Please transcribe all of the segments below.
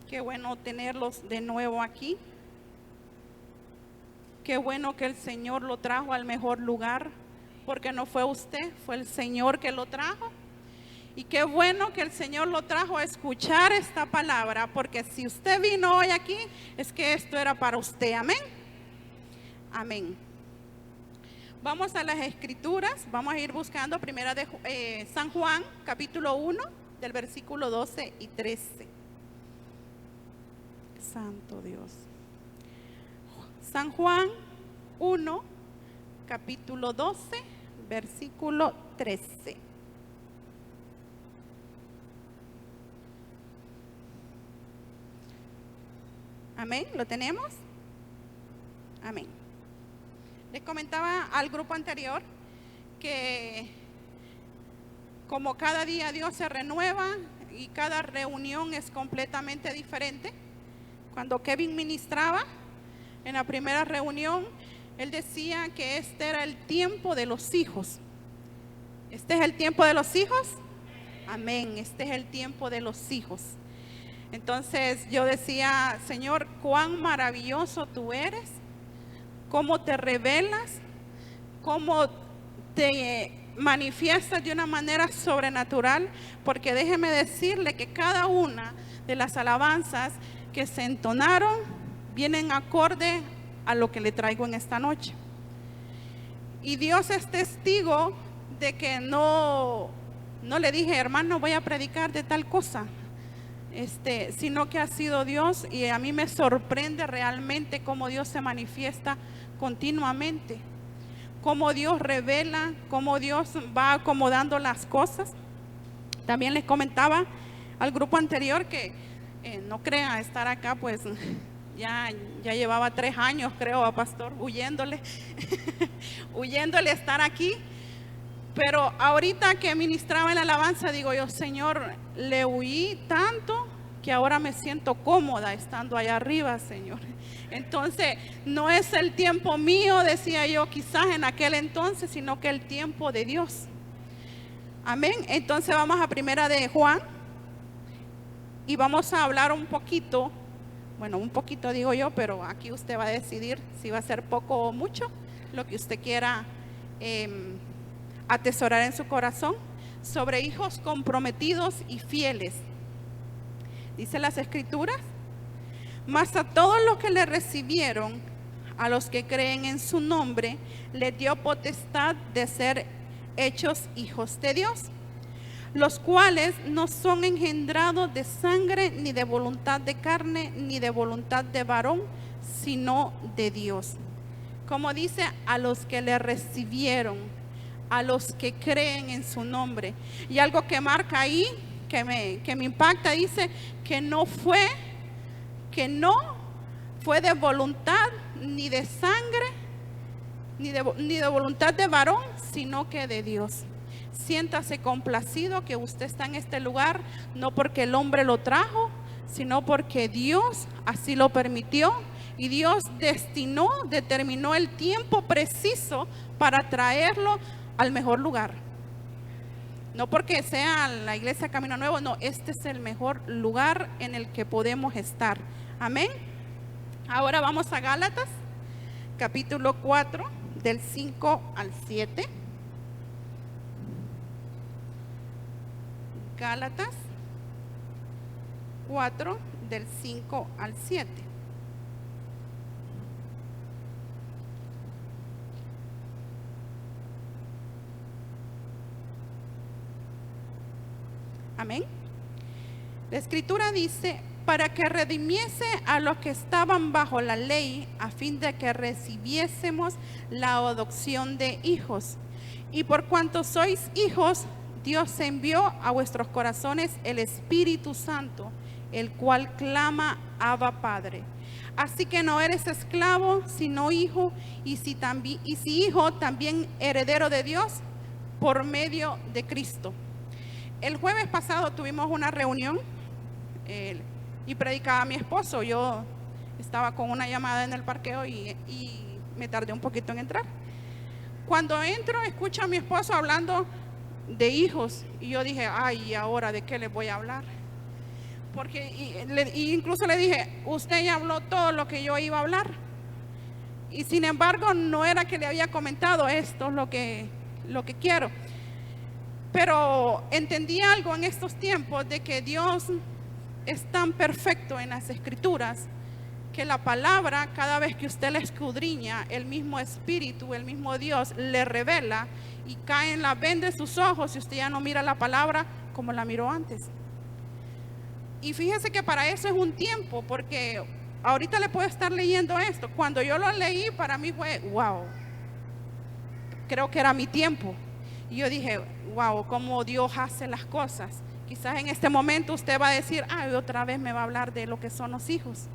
Qué bueno tenerlos de nuevo aquí. Qué bueno que el Señor lo trajo al mejor lugar, porque no fue usted, fue el Señor que lo trajo. Y qué bueno que el Señor lo trajo a escuchar esta palabra, porque si usted vino hoy aquí, es que esto era para usted. Amén. Amén. Vamos a las escrituras, vamos a ir buscando primera de San Juan, capítulo 1, del versículo 12 y 13. Santo Dios. San Juan 1, capítulo 12, versículo 13. Amén, ¿lo tenemos? Amén. Les comentaba al grupo anterior que como cada día Dios se renueva y cada reunión es completamente diferente. Cuando Kevin ministraba en la primera reunión, él decía que este era el tiempo de los hijos. ¿Este es el tiempo de los hijos? Amén, este es el tiempo de los hijos. Entonces yo decía, Señor, cuán maravilloso tú eres, cómo te revelas, cómo te manifiestas de una manera sobrenatural, porque déjeme decirle que cada una de las alabanzas que se entonaron vienen acorde a lo que le traigo en esta noche. Y Dios es testigo de que no le dije, hermano, voy a predicar de tal cosa, sino que ha sido Dios, y a mí me sorprende realmente cómo Dios se manifiesta continuamente, cómo Dios revela, cómo Dios va acomodando las cosas. También les comentaba al grupo anterior que no crea estar acá, pues ya llevaba 3 años, creo, pastor, huyéndole huyéndole estar aquí. Pero ahorita que ministraba en la alabanza, digo yo, Señor, le huí tanto que ahora me siento cómoda estando allá arriba, Señor. Entonces, no es el tiempo mío, decía yo, quizás en aquel entonces, sino que el tiempo de Dios. Amén. Entonces vamos a primera de Juan y vamos a hablar un poquito, bueno, un poquito digo yo, pero aquí usted va a decidir si va a ser poco o mucho, lo que usted quiera atesorar en su corazón, sobre hijos comprometidos y fieles. Dice las escrituras: mas a todos los que le recibieron, a los que creen en su nombre, les dio potestad de ser hechos hijos de Dios, los cuales no son engendrados de sangre, ni de voluntad de carne, ni de voluntad de varón, sino de Dios. Como dice, a los que le recibieron, a los que creen en su nombre. Y algo que marca ahí, que me impacta, dice que no fue de voluntad ni de sangre, ni de voluntad de varón, sino que de Dios. Siéntase complacido que usted está en este lugar, no porque el hombre lo trajo, sino porque Dios así lo permitió. Y Dios determinó el tiempo preciso para traerlo al mejor lugar. No porque sea la iglesia Camino Nuevo, no, este es el mejor lugar en el que podemos estar. Amén. Ahora vamos a Gálatas, capítulo 4, del 5 al 7. Gálatas 4, del 5 al 7. Amén. La escritura dice: para que redimiese a los que estaban bajo la ley, a fin de que recibiésemos la adopción de hijos. Y por cuanto sois hijos, Dios envió a vuestros corazones el Espíritu Santo, el cual clama: Abba, Padre. Así que no eres esclavo, sino hijo, y si hijo, también heredero de Dios por medio de Cristo. El jueves pasado tuvimos una reunión y predicaba mi esposo. Yo estaba con una llamada en el parqueo y me tardé un poquito en entrar. Cuando entro, escucho a mi esposo hablando de hijos y yo dije, ay, ¿y ahora de qué les voy a hablar? porque y incluso le dije, usted ya habló todo lo que yo iba a hablar. Y sin embargo, no era que le había comentado esto, lo que quiero. Pero entendí algo en estos tiempos de que Dios es tan perfecto en las escrituras que la palabra, cada vez que usted la escudriña, el mismo Espíritu, el mismo Dios le revela y cae en la venda de sus ojos y usted ya no mira la palabra como la miró antes. Y fíjese que para eso es un tiempo, porque ahorita le puedo estar leyendo esto. Cuando yo lo leí, para mí fue, wow, creo que era mi tiempo. Y yo dije, wow, cómo Dios hace las cosas. Quizás en este momento usted va a decir, otra vez me va a hablar de lo que son los hijos.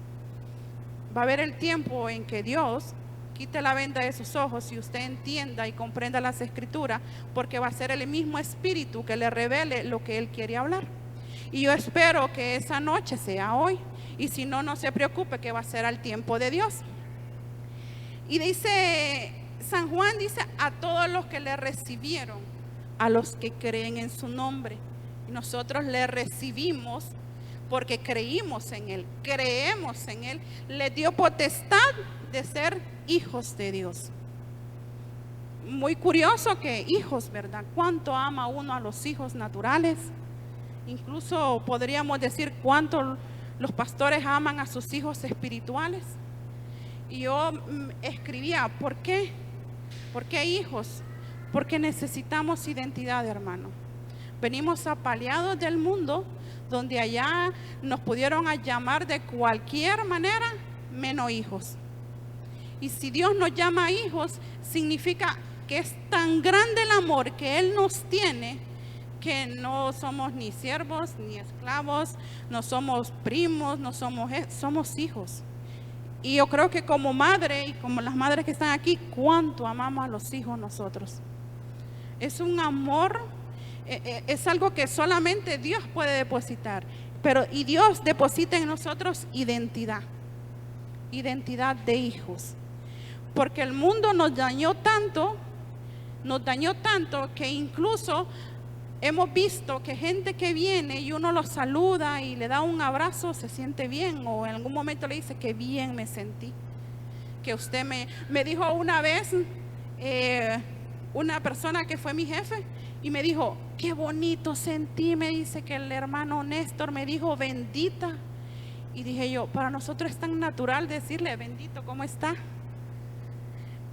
Va a haber el tiempo en que Dios quite la venda de sus ojos y usted entienda y comprenda las escrituras, porque va a ser el mismo Espíritu que le revele lo que Él quiere hablar. Y yo espero que esa noche sea hoy. Y si no, no se preocupe, que va a ser al tiempo de Dios. Y dice, San Juan dice, a todos los que le recibieron, a los que creen en su nombre. Y nosotros le recibimos porque creímos en Él, creemos en Él. Le dio potestad de ser hijos de Dios. Muy curioso que hijos, ¿verdad? ¿Cuánto ama uno a los hijos naturales? Incluso podríamos decir cuánto los pastores aman a sus hijos espirituales. Y yo escribía, ¿por qué? ¿Por qué hijos? Porque necesitamos identidad, hermano. Venimos apaleados del mundo, donde allá nos pudieron llamar de cualquier manera, menos hijos. Y si Dios nos llama hijos, significa que es tan grande el amor que Él nos tiene, que no somos ni siervos ni esclavos, no somos primos, no somos hijos. Y yo creo que como madre y como las madres que están aquí, cuánto amamos a los hijos nosotros. Es un amor, es algo que solamente Dios puede depositar. Y Dios deposita en nosotros identidad de hijos. Porque el mundo nos dañó tanto que incluso hemos visto que gente que viene y uno los saluda y le da un abrazo, se siente bien, o en algún momento le dice que bien me sentí. Que usted me dijo una vez, una persona que fue mi jefe, y me dijo, qué bonito sentí, me dice que el hermano Néstor me dijo bendita. Y dije yo, para nosotros es tan natural decirle bendito, ¿cómo está?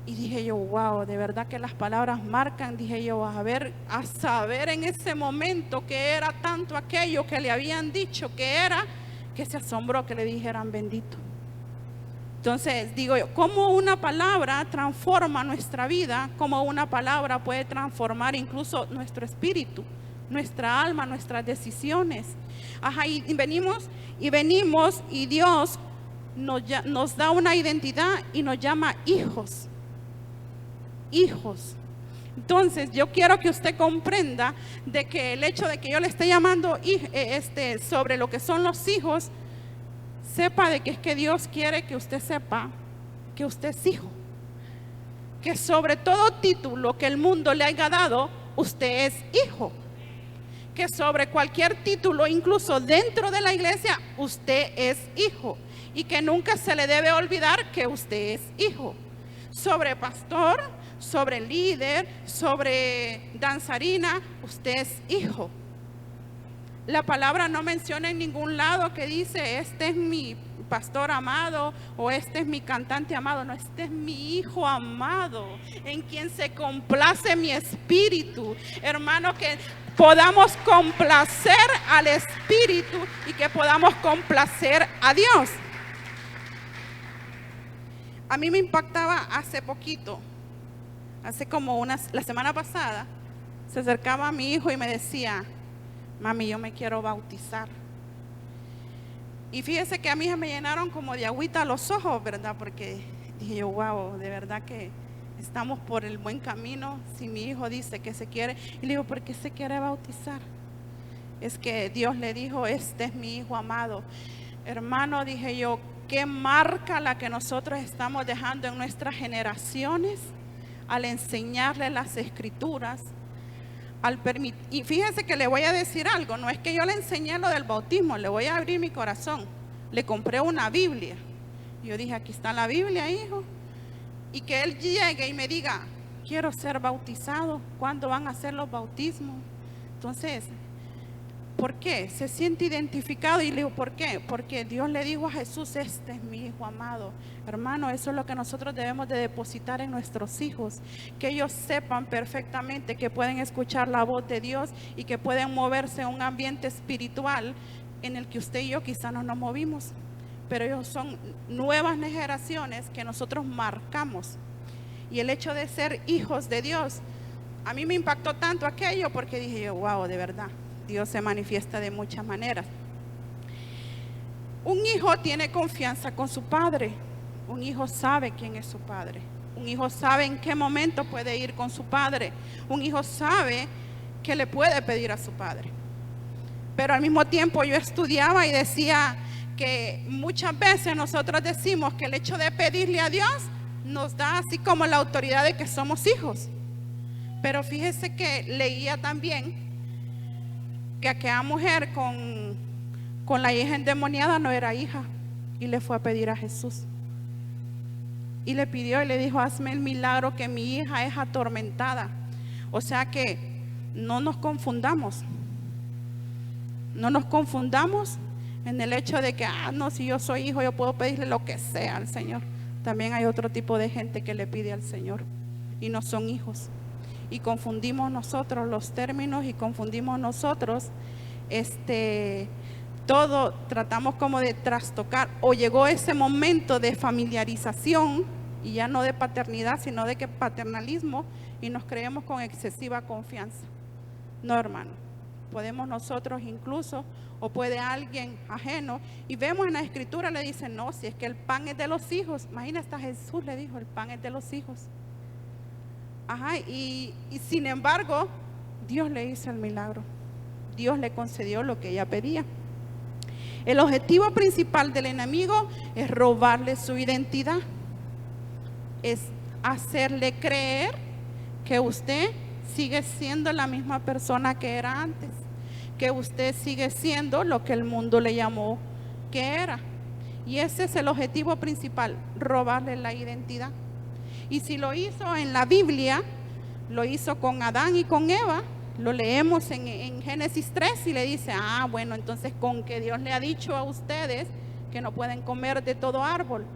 Y dije yo, wow, de verdad que las palabras marcan. Dije yo, a saber en ese momento que era tanto aquello que le habían dicho que era, que se asombró que le dijeran bendito. Entonces digo yo, ¿cómo una palabra transforma nuestra vida? ¿Cómo una palabra puede transformar incluso nuestro espíritu, nuestra alma, nuestras decisiones? Y venimos y Dios nos da una identidad y nos llama hijos. Hijos. Entonces yo quiero que usted comprenda de que el hecho de que yo le esté llamando sobre lo que son los hijos, sepa de que es que Dios quiere que usted sepa que usted es hijo, que sobre todo título que el mundo le haya dado, usted es hijo, que sobre cualquier título, incluso dentro de la iglesia, usted es hijo, y que nunca se le debe olvidar que usted es hijo. Sobre pastor, sobre líder, sobre danzarina, usted es hijo. La palabra no menciona en ningún lado que dice, este es mi pastor amado o este es mi cantante amado. No, este es mi hijo amado, en quien se complace mi espíritu. Hermano, que podamos complacer al espíritu y que podamos complacer a Dios. A mí me impactaba hace poquito, la semana pasada, se acercaba a mi hijo y me decía, mami, yo me quiero bautizar. Y fíjese que a mí me llenaron como de agüita los ojos, ¿verdad? Porque dije yo, wow, de verdad que estamos por el buen camino. Si mi hijo dice que se quiere, y le digo, ¿por qué se quiere bautizar? Es que Dios le dijo, este es mi hijo amado. Hermano, dije yo, qué marca la que nosotros estamos dejando en nuestras generaciones al enseñarle las escrituras, y fíjese que le voy a decir algo, no es que yo le enseñé lo del bautismo, le voy a abrir mi corazón. Le compré una Biblia. Yo dije, aquí está la Biblia, hijo. Y que él llegue y me diga, quiero ser bautizado. ¿Cuándo van a hacer los bautismos? Entonces, ¿por qué? Se siente identificado. Y le digo, ¿por qué? Porque Dios le dijo a Jesús, este es mi hijo amado. Hermano, eso es lo que nosotros debemos de depositar en nuestros hijos. Que ellos sepan perfectamente que pueden escuchar la voz de Dios y que pueden moverse en un ambiente espiritual en el que usted y yo quizás no nos movimos. Pero ellos son nuevas generaciones que nosotros marcamos. Y el hecho de ser hijos de Dios, a mí me impactó tanto aquello porque dije yo, wow, de verdad, Dios se manifiesta de muchas maneras. Un hijo tiene confianza con su padre. Un hijo sabe quién es su padre. Un hijo sabe en qué momento puede ir con su padre. Un hijo sabe qué le puede pedir a su padre. Pero al mismo tiempo yo estudiaba y decía que muchas veces nosotros decimos que el hecho de pedirle a Dios nos da así como la autoridad de que somos hijos. Pero fíjese que leía también que aquella mujer con la hija endemoniada no era hija y le fue a pedir a Jesús. Y le pidió y le dijo, hazme el milagro que mi hija es atormentada. O sea que no nos confundamos. No nos confundamos en el hecho de que, no, si yo soy hijo, yo puedo pedirle lo que sea al Señor. También hay otro tipo de gente que le pide al Señor y no son hijos. Y confundimos nosotros los términos y confundimos nosotros todo, tratamos como de trastocar. O llegó ese momento de familiarización y ya no de paternidad, sino de que paternalismo, y nos creemos con excesiva confianza. No, hermano. Podemos nosotros incluso, o puede alguien ajeno, y vemos en la escritura, le dice, no, si es que el pan es de los hijos. Imagina, hasta Jesús le dijo, el pan es de los hijos. Ajá, y sin embargo, Dios le hizo el milagro. Dios le concedió lo que ella pedía. El objetivo principal del enemigo es robarle su identidad. Es hacerle creer que usted sigue siendo la misma persona que era antes, que usted sigue siendo lo que el mundo le llamó que era. Y ese es el objetivo principal, robarle la identidad. Y si lo hizo en la Biblia, lo hizo con Adán y con Eva, lo leemos en Génesis 3 y le dice, bueno, entonces con que Dios le ha dicho a ustedes que no pueden comer de todo árbol.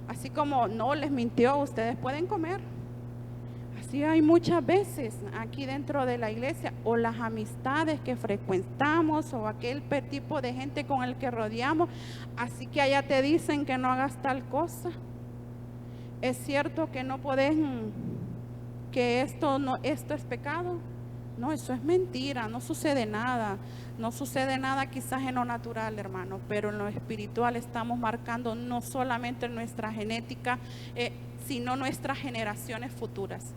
Así como no les mintió, ustedes pueden comer. Así hay muchas veces aquí dentro de la iglesia, o las amistades que frecuentamos, o aquel tipo de gente con el que rodeamos, así que allá te dicen que no hagas tal cosa. Es cierto que no podés, que esto es pecado. No, eso es mentira, no sucede nada. No sucede nada quizás en lo natural, hermano, pero en lo espiritual estamos marcando no solamente nuestra genética, sino nuestras generaciones futuras.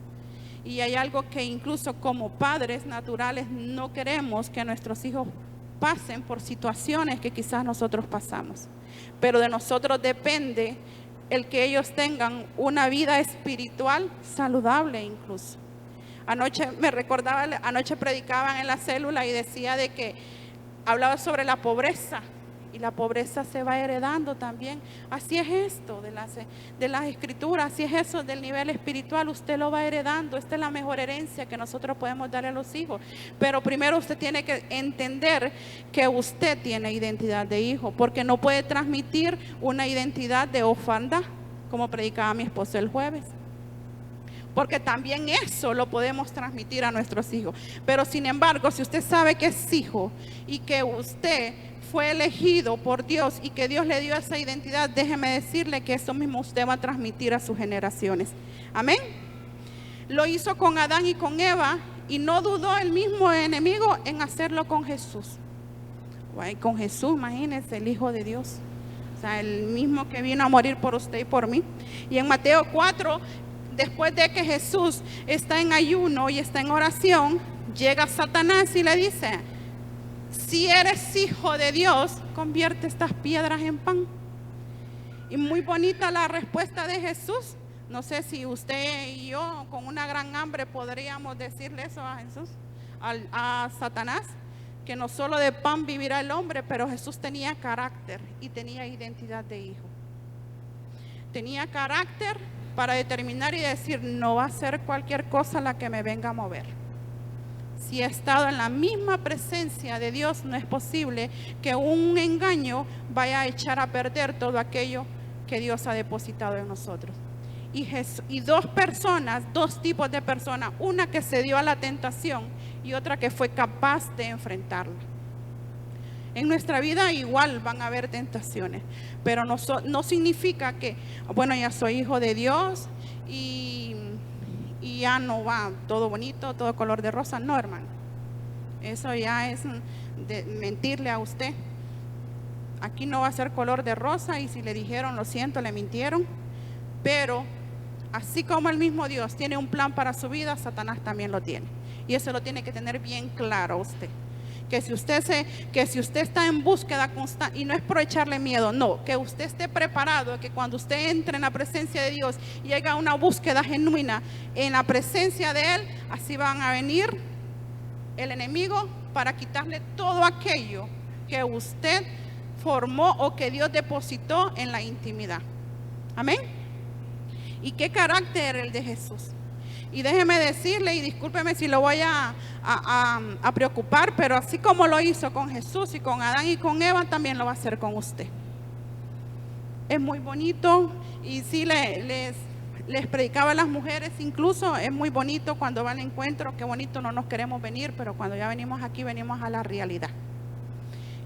Y hay algo que incluso como padres naturales no queremos que nuestros hijos pasen por situaciones que quizás nosotros pasamos. Pero de nosotros depende el que ellos tengan una vida espiritual saludable incluso. Anoche me recordaba, anoche predicaban en la célula y decía de que hablaba sobre la pobreza. Y la pobreza se va heredando también. Así es esto de las escrituras, así es eso del nivel espiritual. Usted lo va heredando. Esta es la mejor herencia que nosotros podemos darle a los hijos. Pero primero usted tiene que entender que usted tiene identidad de hijo, porque no puede transmitir una identidad de orfandad, como predicaba mi esposo el jueves. Porque también eso lo podemos transmitir a nuestros hijos. Pero sin embargo, si usted sabe que es hijo y que usted fue elegido por Dios y que Dios le dio esa identidad, déjeme decirle que eso mismo usted va a transmitir a sus generaciones. Amén. Lo hizo con Adán y con Eva y no dudó el mismo enemigo en hacerlo con Jesús. Con Jesús, imagínense, el Hijo de Dios. O sea, el mismo que vino a morir por usted y por mí. Y en Mateo 4, después de que Jesús está en ayuno y está en oración, llega Satanás y le dice: si eres hijo de Dios, convierte estas piedras en pan. Y muy bonita la respuesta de Jesús. No sé si usted y yo con una gran hambre podríamos decirle eso a Jesús. a Satanás que no solo de pan vivirá el hombre, pero Jesús tenía carácter y tenía identidad de hijo. Tenía carácter para determinar y decir, no va a ser cualquier cosa la que me venga a mover. Si he estado en la misma presencia de Dios, no es posible que un engaño vaya a echar a perder todo aquello que Dios ha depositado en nosotros. Y dos personas, dos tipos de personas, una que se dio a la tentación y otra que fue capaz de enfrentarla. En nuestra vida igual van a haber tentaciones, pero no significa que, bueno, ya soy hijo de Dios y ya no va todo bonito, todo color de rosa. No, hermano, eso ya es de mentirle a usted. Aquí no va a ser color de rosa, y si le dijeron, lo siento, le mintieron. Pero así como el mismo Dios tiene un plan para su vida, Satanás también lo tiene, y eso lo tiene que tener bien claro usted. Que si usted está en búsqueda constante, y no es por echarle miedo, no, que usted esté preparado, que cuando usted entre en la presencia de Dios y haga una búsqueda genuina en la presencia de Él, así van a venir el enemigo para quitarle todo aquello que usted formó o que Dios depositó en la intimidad. Amén. ¿Y qué carácter el de Jesús? Y déjeme decirle, y discúlpeme si lo voy a preocupar, pero así como lo hizo con Jesús y con Adán y con Eva, también lo va a hacer con usted. Es muy bonito, y sí les predicaba a las mujeres, incluso es muy bonito cuando va al encuentro. Qué bonito, no nos queremos venir, pero cuando ya venimos aquí, venimos a la realidad.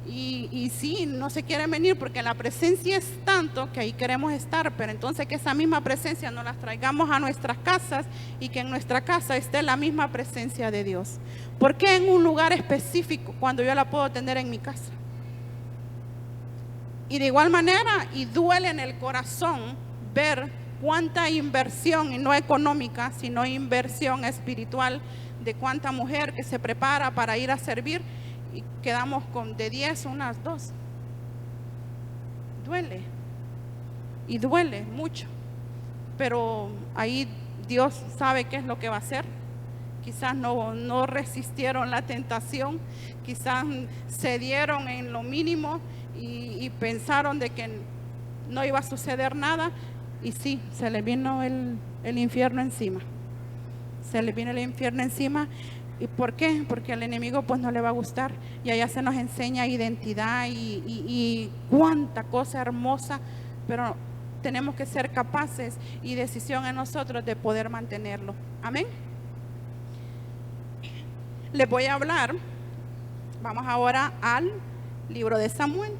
Y sí, no se quieren venir porque la presencia es tanto que ahí queremos estar, pero entonces que esa misma presencia nos la traigamos a nuestras casas, y que en nuestra casa esté la misma presencia de Dios. ¿Por qué en un lugar específico cuando yo la puedo tener en mi casa? Y de igual manera, y duele en el corazón ver cuánta inversión, y no económica, sino inversión espiritual, de cuánta mujer que se prepara para ir a servir, y quedamos con de 10 unas 2. Duele, y duele mucho, pero ahí Dios sabe qué es lo que va a hacer. Quizás no resistieron la tentación, quizás cedieron en lo mínimo y pensaron de que no iba a suceder nada, y sí, se les vino el infierno encima. Se les vino el infierno encima. ¿Y por qué? Porque al enemigo pues no le va a gustar, y allá se nos enseña identidad y cuánta cosa hermosa, pero tenemos que ser capaces, y decisión en nosotros, de poder mantenerlo. Amén. Les voy a hablar, vamos ahora al libro de Samuel.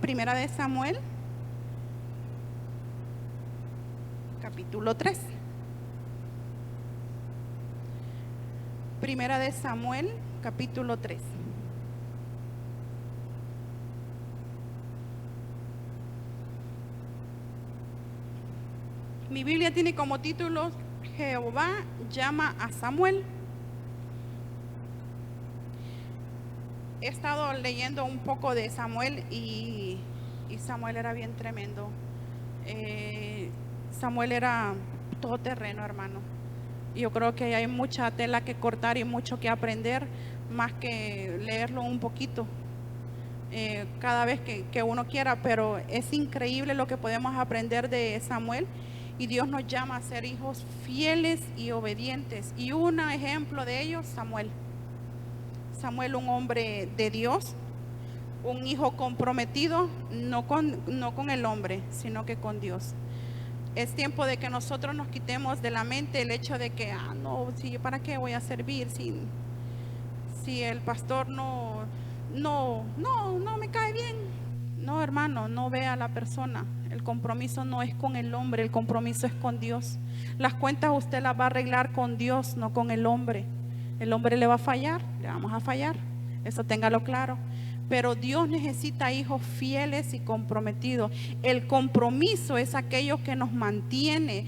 Primera de Samuel, capítulo 3. Primera de Samuel, capítulo 3. Mi Biblia tiene como título: Jehová llama a Samuel. He estado leyendo un poco de Samuel, y Samuel era bien tremendo. Samuel era todoterreno, hermano. Yo creo que hay mucha tela que cortar y mucho que aprender, más que leerlo un poquito cada vez que uno quiera, pero es increíble lo que podemos aprender de Samuel. Y Dios nos llama a ser hijos fieles y obedientes, y un ejemplo de ellos, Samuel, un hombre de Dios, un hijo comprometido, no con el hombre, sino que con Dios. Es tiempo de que nosotros nos quitemos de la mente el hecho de que, no, si ¿para qué voy a servir si el pastor no me cae bien? No, hermano, no vea a la persona. El compromiso no es con el hombre, el compromiso es con Dios. Las cuentas usted las va a arreglar con Dios, no con el hombre. El hombre le va a fallar, le vamos a fallar, eso téngalo claro. Pero Dios necesita hijos fieles y comprometidos. El compromiso es aquello que nos mantiene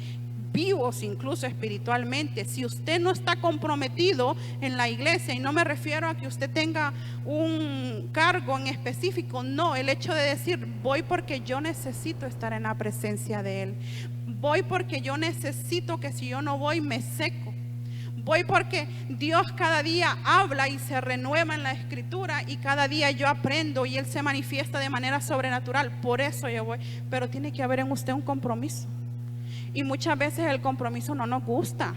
vivos incluso espiritualmente. Si usted no está comprometido en la iglesia, y no me refiero a que usted tenga un cargo en específico, no, el hecho de decir voy porque yo necesito estar en la presencia de Él, voy porque yo necesito que si yo no voy me seco, voy porque Dios cada día habla y se renueva en la escritura, y cada día yo aprendo y Él se manifiesta de manera sobrenatural. Por eso yo voy. Pero tiene que haber en usted un compromiso, y muchas veces el compromiso no nos gusta.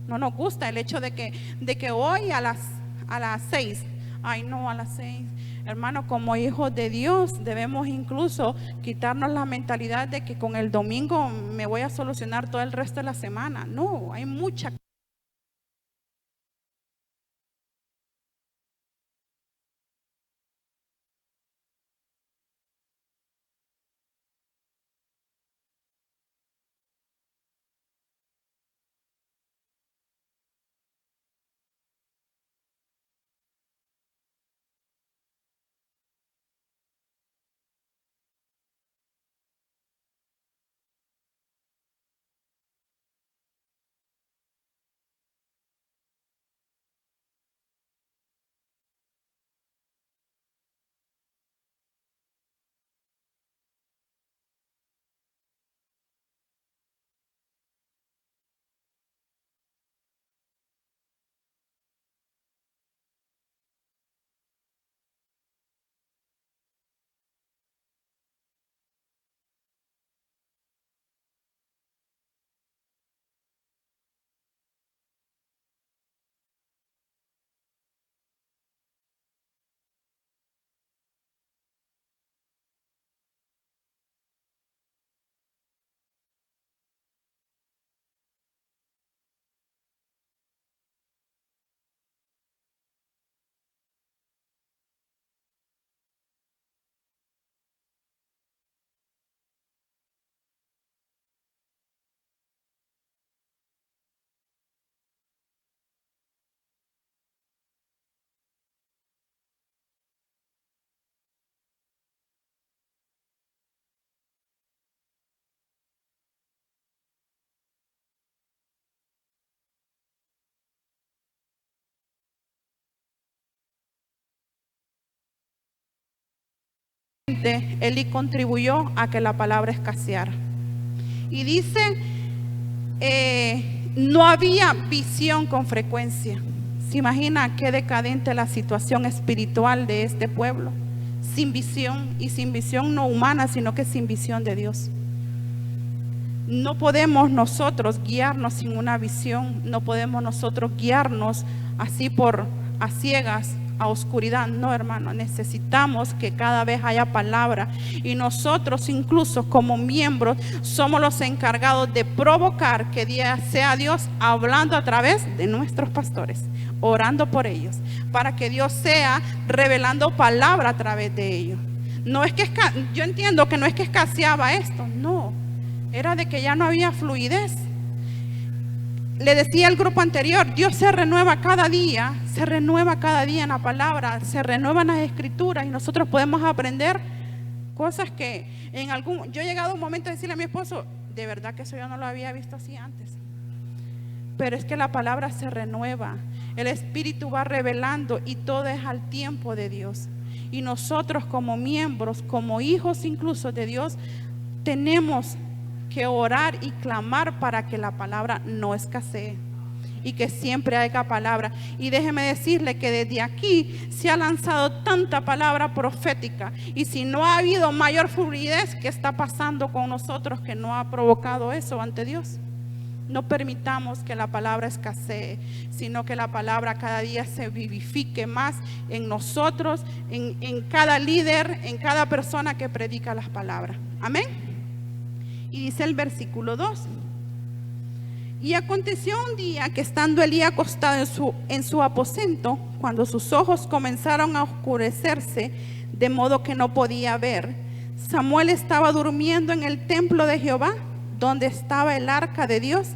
No nos gusta el hecho de que hoy a las 6, ay no, a las 6, hermano, como hijos de Dios debemos incluso quitarnos la mentalidad de que con el domingo me voy a solucionar todo el resto de la semana. No, hay mucha gente. Eli contribuyó a que la palabra escaseara. Y dice, no había visión con frecuencia. ¿Se imagina qué decadente la situación espiritual de este pueblo? Sin visión, y sin visión no humana, sino que sin visión de Dios. No podemos nosotros guiarnos sin una visión. No podemos nosotros guiarnos así a ciegas, a oscuridad. No, hermano, necesitamos que cada vez haya palabra, y nosotros incluso como miembros somos los encargados de provocar que sea Dios hablando a través de nuestros pastores, orando por ellos, para que Dios sea revelando palabra a través de ellos. No es que yo entiendo que no es que escaseaba esto, no, era de que ya no había fluidez. Le decía al grupo anterior, Dios se renueva cada día en la palabra, se renuevan las escrituras, y nosotros podemos aprender cosas que yo he llegado a un momento de decirle a mi esposo, de verdad que eso yo no lo había visto así antes. Pero es que la palabra se renueva, el Espíritu va revelando, y todo es al tiempo de Dios. Y nosotros como miembros, como hijos incluso de Dios, tenemos que orar y clamar para que la palabra no escasee, y que siempre haya palabra. Y déjeme decirle que desde aquí se ha lanzado tanta palabra profética, y si no ha habido mayor fluidez, ¿qué está pasando con nosotros que no ha provocado eso ante Dios? No permitamos que la palabra escasee, sino que la palabra cada día se vivifique más en nosotros, en cada líder, en cada persona que predica las palabras. Amén. Y dice el versículo 2: y aconteció un día que, estando Elí acostado en su aposento, cuando sus ojos comenzaron a oscurecerse de modo que no podía ver, Samuel estaba durmiendo en el templo de Jehová, donde estaba el arca de Dios.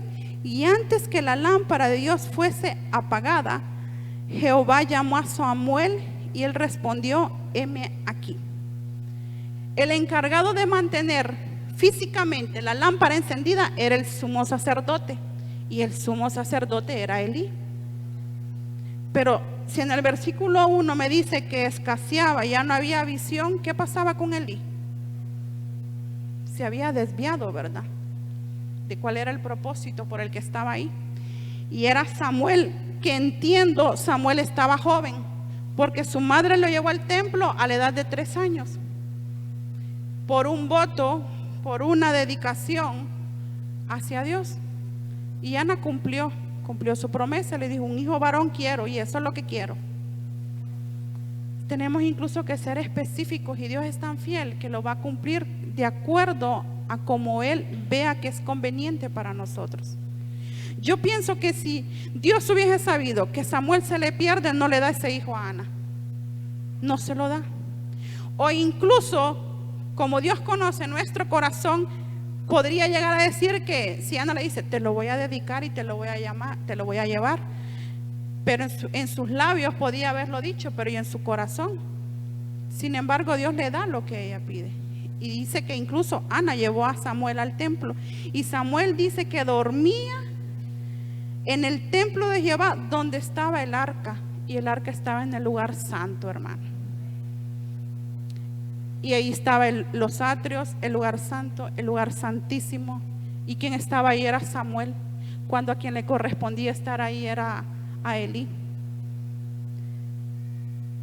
Y antes que la lámpara de Dios fuese apagada, Jehová llamó a Samuel, y él respondió: heme aquí. El encargado de mantener físicamente la lámpara encendida era el sumo sacerdote, y el sumo sacerdote era Elí. Pero si en el versículo 1 me dice que escaseaba, ya no había visión, ¿qué pasaba con Elí? Se había desviado, ¿verdad?, de cuál era el propósito por el que estaba ahí. Y era Samuel, que entiendo, Samuel estaba joven, porque su madre lo llevó al templo a la edad de 3 años, por un voto, por una dedicación hacia Dios. Y Ana cumplió su promesa, le dijo: un hijo varón quiero, y eso es lo que quiero. Tenemos incluso que ser específicos, y Dios es tan fiel que lo va a cumplir de acuerdo a como Él vea que es conveniente para nosotros. Yo pienso que si Dios hubiese sabido que Samuel se le pierde, no le da ese hijo a Ana, no se lo da. O incluso, como Dios conoce nuestro corazón, podría llegar a decir que si Ana le dice: te lo voy a dedicar y te lo voy a llamar, te lo voy a llevar, pero en sus labios podía haberlo dicho, pero y en su corazón. Sin embargo, Dios le da lo que ella pide. Y dice que incluso Ana llevó a Samuel al templo, y Samuel dice que dormía en el templo de Jehová, donde estaba el arca, y el arca estaba en el lugar santo, hermano. Y ahí estaban los atrios, el lugar santo, el lugar santísimo. Y quien estaba ahí era Samuel, cuando a quien le correspondía estar ahí era a Elí.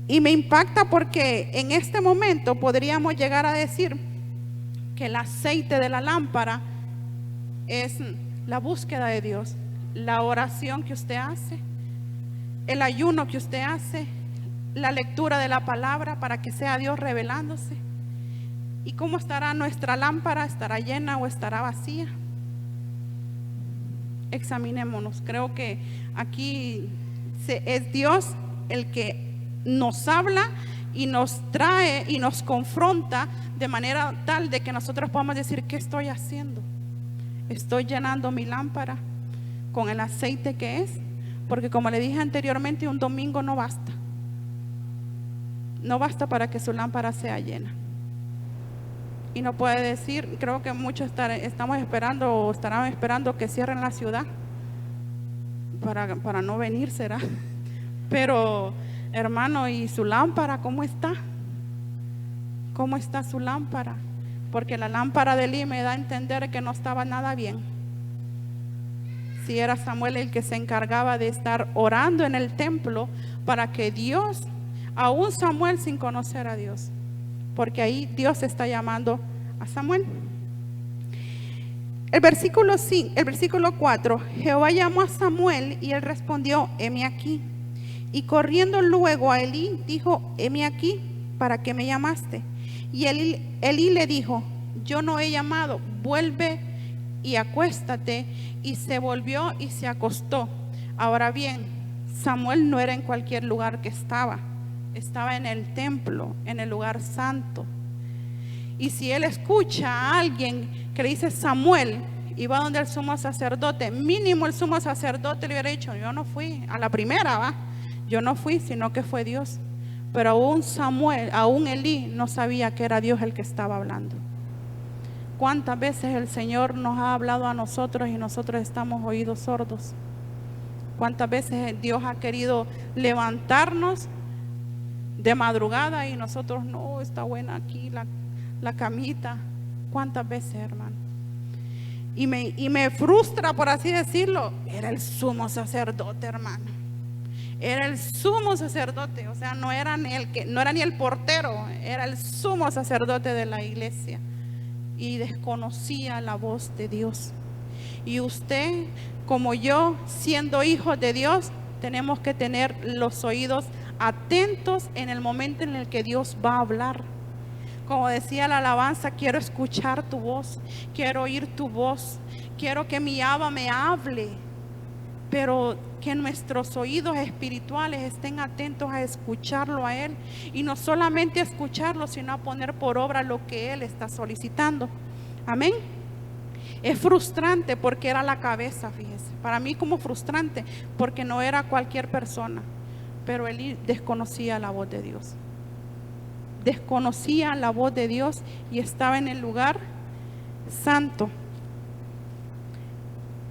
Y me impacta porque en este momento podríamos llegar a decir que el aceite de la lámpara es la búsqueda de Dios, la oración que usted hace, el ayuno que usted hace, la lectura de la palabra para que sea Dios revelándose. ¿Y cómo estará nuestra lámpara? ¿Estará llena o estará vacía? Examinémonos. Creo que aquí es Dios el que nos habla y nos trae y nos confronta de manera tal de que nosotros podamos decir: ¿qué estoy haciendo? ¿Estoy llenando mi lámpara con el aceite que es? Porque como le dije anteriormente, un domingo no basta. No basta para que su lámpara sea llena. Y no puede decir, creo que muchos estamos esperando o estarán esperando que cierren la ciudad para no venir, será. Pero hermano, ¿y su lámpara cómo está? ¿Cómo está su lámpara? Porque la lámpara de Elí me da a entender que no estaba nada bien. Si era Samuel el que se encargaba de estar orando en el templo para que Dios, aún Samuel sin conocer a Dios, porque ahí Dios está llamando a Samuel. El versículo 4, Jehová llamó a Samuel y él respondió: heme aquí. Y corriendo luego a Elí dijo: heme aquí, ¿para qué me llamaste? Y Elí le dijo: yo no he llamado, vuelve y acuéstate. Y se volvió y se acostó. Ahora bien, Samuel no era en cualquier lugar que estaba en el templo, en el lugar santo. Y si él escucha a alguien que le dice Samuel y va donde el sumo sacerdote, mínimo el sumo sacerdote le hubiera dicho: yo no fui, a la primera yo no fui, sino que fue Dios. Pero aún Elí no sabía que era Dios el que estaba hablando. ¿Cuántas veces el Señor nos ha hablado a nosotros y nosotros estamos oídos sordos? ¿Cuántas veces Dios ha querido levantarnos de madrugada y nosotros: no, está buena aquí la camita? ¿Cuántas veces, hermano? Y me frustra, por así decirlo. Era el sumo sacerdote, hermano. Era el sumo sacerdote. O sea, no era ni el portero, era el sumo sacerdote de la iglesia. Y desconocía la voz de Dios. Y usted, como yo, siendo hijos de Dios, tenemos que tener los oídos atentos en el momento en el que Dios va a hablar. Como decía la alabanza: quiero escuchar tu voz, quiero oír tu voz, quiero que mi Abba me hable. Pero que nuestros oídos espirituales estén atentos a escucharlo a Él, y no solamente a escucharlo, sino a poner por obra lo que Él está solicitando. Amén. Es frustrante porque era la cabeza, fíjese. Para mí como frustrante porque no era cualquier persona, pero él desconocía la voz de Dios. Desconocía la voz de Dios y estaba en el lugar Santo.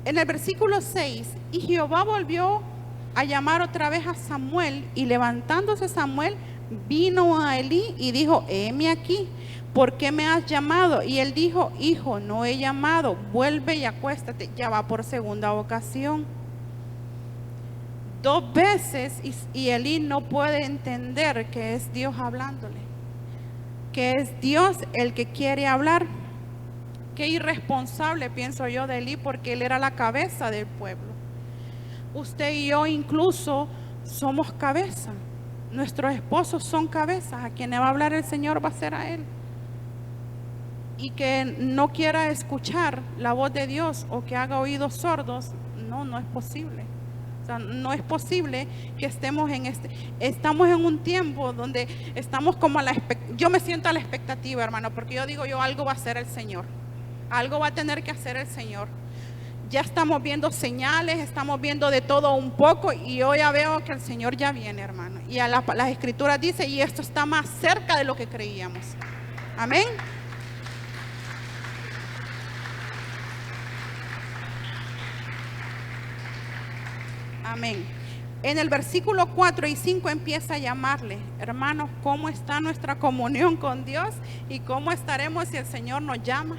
En el versículo 6, y Jehová volvió a llamar otra vez a Samuel, y levantándose Samuel, vino a Elí y dijo: heme aquí, ¿por qué me has llamado? Y él dijo: hijo, no he llamado, vuelve y acuéstate. Ya va por segunda ocasión. 2 veces, y Elí no puede entender que es Dios hablándole, que es Dios el que quiere hablar. Qué irresponsable, pienso yo, de Elí, porque él era la cabeza del pueblo. Usted y yo incluso somos cabeza. Nuestros esposos son cabezas. A quien le va a hablar el Señor va a ser a él. Y que no quiera escuchar la voz de Dios o que haga oídos sordos, no es posible. O sea, no es posible que estemos en un tiempo donde estamos como yo me siento a la expectativa, hermano, porque yo digo, algo va a hacer el Señor. Algo va a tener que hacer el Señor. Ya estamos viendo señales, estamos viendo de todo un poco, y yo ya veo que el Señor ya viene, hermano. Y las Escrituras dicen, y esto está más cerca de lo que creíamos. Amén. Amén. En el versículo 4 y 5 empieza a llamarle: hermanos, ¿cómo está nuestra comunión con Dios? ¿Y cómo estaremos si el Señor nos llama?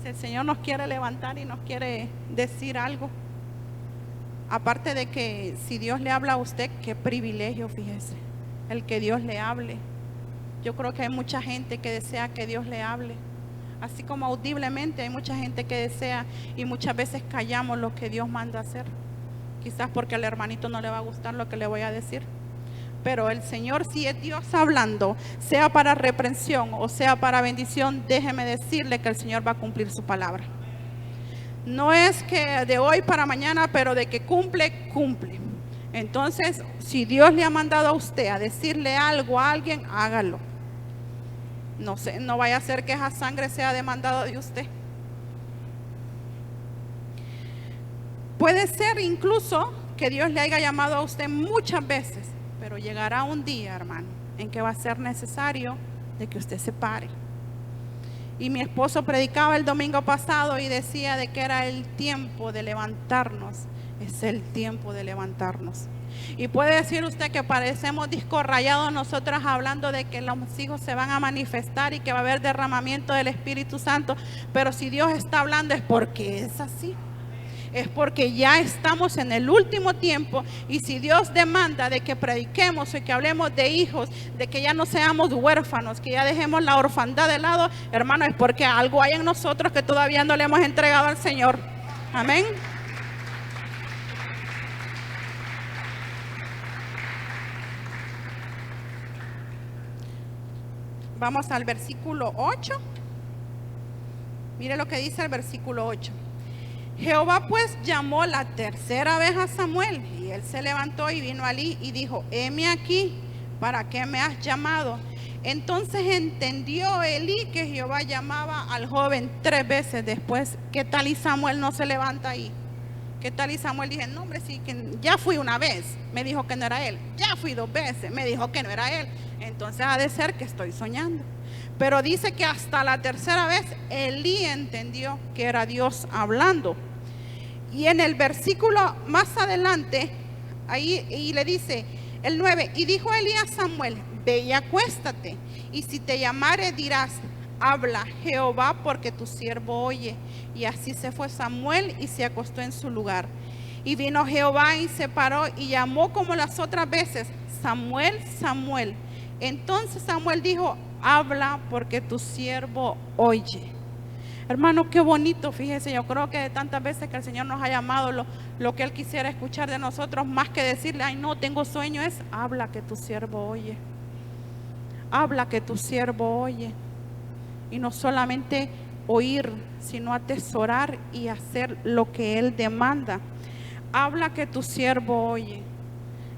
Si el Señor nos quiere levantar y nos quiere decir algo. Aparte de que si Dios le habla a usted, qué privilegio, fíjese, el que Dios le hable. Yo creo que hay mucha gente que desea que Dios le hable. Así como audiblemente hay mucha gente que desea, y muchas veces callamos lo que Dios manda hacer. Quizás porque al hermanito no le va a gustar lo que le voy a decir. Pero el Señor, si es Dios hablando, sea para reprensión o sea para bendición, déjeme decirle que el Señor va a cumplir su palabra. No es que de hoy para mañana, pero de que cumple, cumple. Entonces, si Dios le ha mandado a usted a decirle algo a alguien, hágalo. No vaya a ser que esa sangre sea demandada de usted. Puede ser incluso que Dios le haya llamado a usted muchas veces, pero llegará un día, hermano, en que va a ser necesario de que usted se pare. Y mi esposo predicaba el domingo pasado y decía de que era el tiempo de levantarnos. Es el tiempo de levantarnos. Y puede decir usted que parecemos discos rayados nosotras hablando de que los hijos se van a manifestar y que va a haber derramamiento del Espíritu Santo. Pero si Dios está hablando es porque es así. Es porque ya estamos en el último tiempo, y si Dios demanda de que prediquemos y que hablemos de hijos, de que ya no seamos huérfanos, que ya dejemos la orfandad de lado, hermano, es porque algo hay en nosotros que todavía no le hemos entregado al Señor. Amén. Vamos al versículo 8. Mire lo que dice el versículo 8. Jehová pues llamó la tercera vez a Samuel, y él se levantó y vino a Elí y dijo: heme aquí, ¿para qué me has llamado? Entonces entendió Elí que Jehová llamaba al joven 3 veces después. ¿Qué tal y Samuel no se levanta ahí? ¿Qué tal y Samuel dije: no, hombre, sí, que ya fui una vez, me dijo que no era él. Ya fui 2 veces, me dijo que no era él. Entonces ha de ser que estoy soñando. Pero dice que hasta la tercera vez Elí entendió que era Dios hablando. Y en el versículo más adelante, ahí y le dice el 9: y dijo Elí a Samuel: ve y acuéstate, y si te llamare dirás: habla Jehová, porque tu siervo oye. Y así se fue Samuel y se acostó en su lugar. Y vino Jehová y se paró y llamó como las otras veces: Samuel, Samuel. Entonces Samuel dijo: habla, porque tu siervo oye. Hermano, qué bonito, fíjese, yo creo que de tantas veces que el Señor nos ha llamado, lo que Él quisiera escuchar de nosotros, más que decirle: ay, no, tengo sueño, es: habla, que tu siervo oye. Habla, que tu siervo oye. Y no solamente oír, sino atesorar y hacer lo que Él demanda. Habla, que tu siervo oye.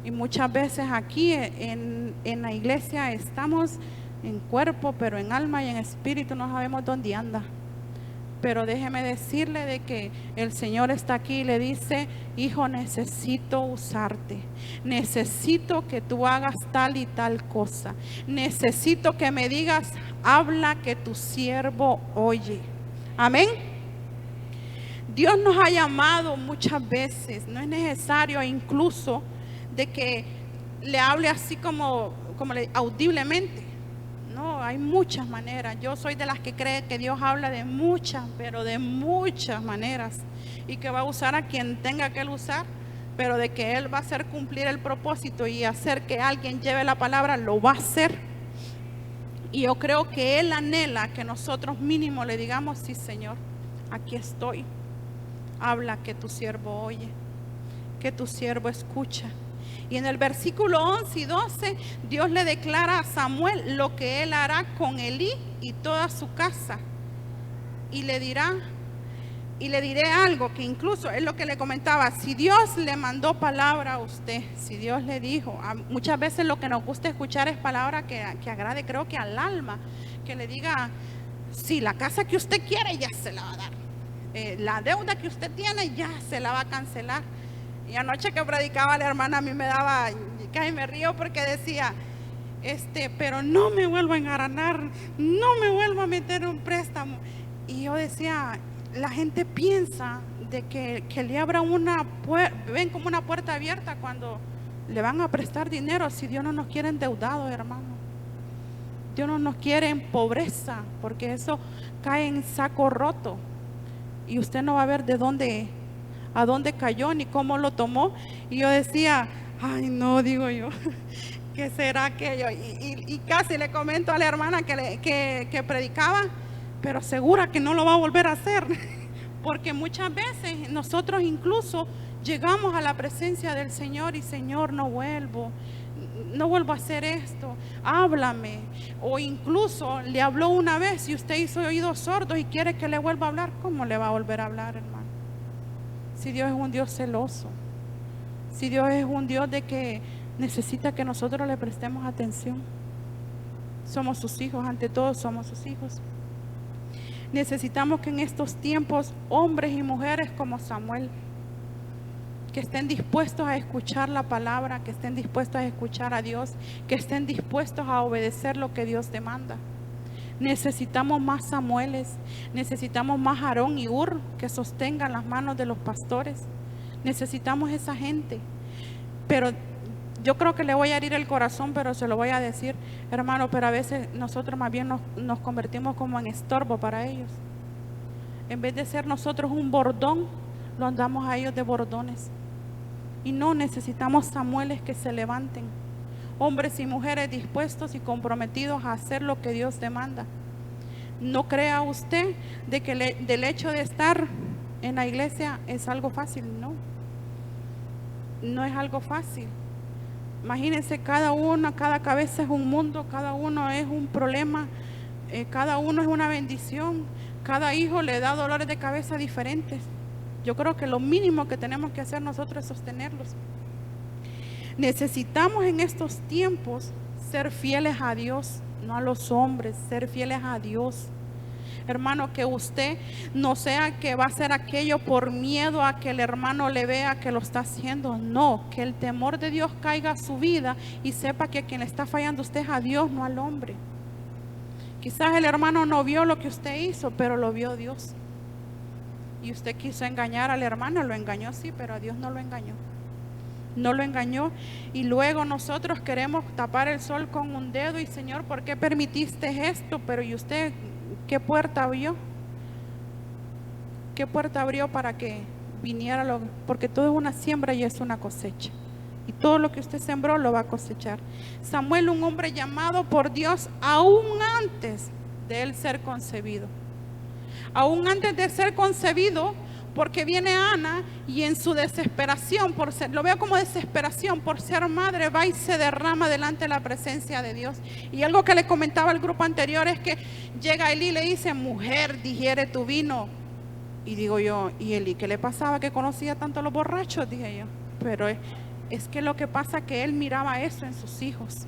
Y muchas veces aquí en la iglesia estamos en cuerpo, pero en alma y en espíritu no sabemos dónde anda. Pero déjeme decirle de que el Señor está aquí y le dice: hijo, necesito usarte. Necesito que tú hagas tal y tal cosa. Necesito que me digas: habla, que tu siervo oye. Amén. Dios nos ha llamado muchas veces. No es necesario incluso de que le hable así como audiblemente. No, hay muchas maneras. Yo soy de las que cree que Dios habla de muchas, pero de muchas maneras, y que va a usar a quien tenga que usar, pero de que Él va a hacer cumplir el propósito y hacer que alguien lleve la palabra, lo va a hacer. Y yo creo que Él anhela que nosotros mínimo le digamos: sí, Señor, aquí estoy. Habla, que tu siervo oye, que tu siervo escucha. Y en el versículo 11 y 12, Dios le declara a Samuel lo que él hará con Elí y toda su casa. Y le diré algo que incluso es lo que le comentaba: si Dios le mandó palabra a usted, si Dios le dijo, muchas veces lo que nos gusta escuchar es palabra que agrade, creo que al alma, que le diga: si la casa que usted quiere ya se la va a dar, la deuda que usted tiene ya se la va a cancelar. Y anoche que predicaba la hermana, a mí me daba, casi me río porque decía: pero no me vuelvo a engranar, no me vuelvo a meter un préstamo. Y yo decía, la gente piensa de que le abra una puerta, ven como una puerta abierta cuando le van a prestar dinero. Si Dios no nos quiere endeudados, hermano, Dios no nos quiere en pobreza, porque eso cae en saco roto y usted no va a ver a dónde cayó ni cómo lo tomó. Y yo decía: ay, no, digo yo, ¿qué será aquello? Y casi le comento a la hermana que predicaba, pero segura que no lo va a volver a hacer, porque muchas veces nosotros incluso llegamos a la presencia del Señor y: Señor, no vuelvo a hacer esto, háblame. O incluso le habló una vez y usted hizo oídos sordos y quiere que le vuelva a hablar. ¿Cómo le va a volver a hablar, hermano? Si Dios es un Dios celoso, si Dios es un Dios de que necesita que nosotros le prestemos atención. Somos sus hijos, ante todo somos sus hijos. Necesitamos que en estos tiempos hombres y mujeres como Samuel, que estén dispuestos a escuchar la palabra, que estén dispuestos a escuchar a Dios, que estén dispuestos a obedecer lo que Dios demanda. Necesitamos más Samueles, necesitamos más Aarón y Ur que sostengan las manos de los pastores. Necesitamos esa gente. Pero yo creo que le voy a herir el corazón, pero se lo voy a decir, hermano, pero a veces nosotros más bien nos convertimos como en estorbo para ellos. En vez de ser nosotros un bordón, lo andamos a ellos de bordones. Y no, necesitamos Samueles que se levanten, hombres y mujeres dispuestos y comprometidos a hacer lo que Dios demanda. No crea usted de que del hecho de estar en la iglesia es algo fácil. No es algo fácil. Imagínense, cada cabeza es un mundo, cada uno es un problema, cada uno es una bendición, cada hijo le da dolores de cabeza diferentes. Yo creo que lo mínimo que tenemos que hacer nosotros es sostenerlos. Necesitamos en estos tiempos ser fieles a Dios, no a los hombres, ser fieles a Dios. Hermano, que usted no sea que va a hacer aquello por miedo a que el hermano le vea que lo está haciendo. No, que el temor de Dios caiga a su vida y sepa que quien le está fallando usted es a Dios, no al hombre. Quizás el hermano no vio lo que usted hizo, pero lo vio Dios. Y usted quiso engañar al hermano, lo engañó, sí, pero a Dios no lo engañó. No lo engañó. Y luego nosotros queremos tapar el sol con un dedo y: Señor, ¿por qué permitiste esto? Pero ¿y usted qué puerta abrió? ¿Qué puerta abrió para que viniera porque todo es una siembra y es una cosecha? Y todo lo que usted sembró lo va a cosechar. Samuel, un hombre llamado por Dios aún antes de él ser concebido. Aún antes de ser concebido, porque viene Ana y en su desesperación, lo veo como desesperación por ser madre, va y se derrama delante de la presencia de Dios. Y algo que le comentaba al grupo anterior es que llega Elí y le dice: mujer, digiere tu vino. Y digo yo: ¿y Elí qué le pasaba que conocía tanto a los borrachos? Dije yo. Pero es que lo que pasa es que él miraba eso en sus hijos.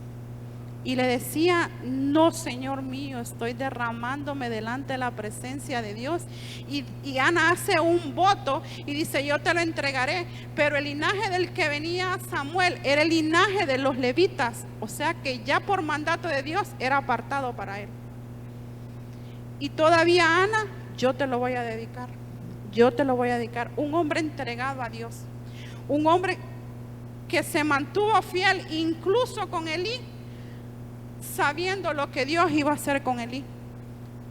Y le decía: no, Señor mío, estoy derramándome delante de la presencia de Dios. Y Ana hace un voto y dice: yo te lo entregaré. Pero el linaje del que venía Samuel era el linaje de los levitas. O sea que ya por mandato de Dios era apartado para él. Y todavía Ana yo te lo voy a dedicar. Yo te lo voy a dedicar. Un hombre entregado a Dios. Un hombre que se mantuvo fiel incluso con Elí, sabiendo lo que Dios iba a hacer con Elí.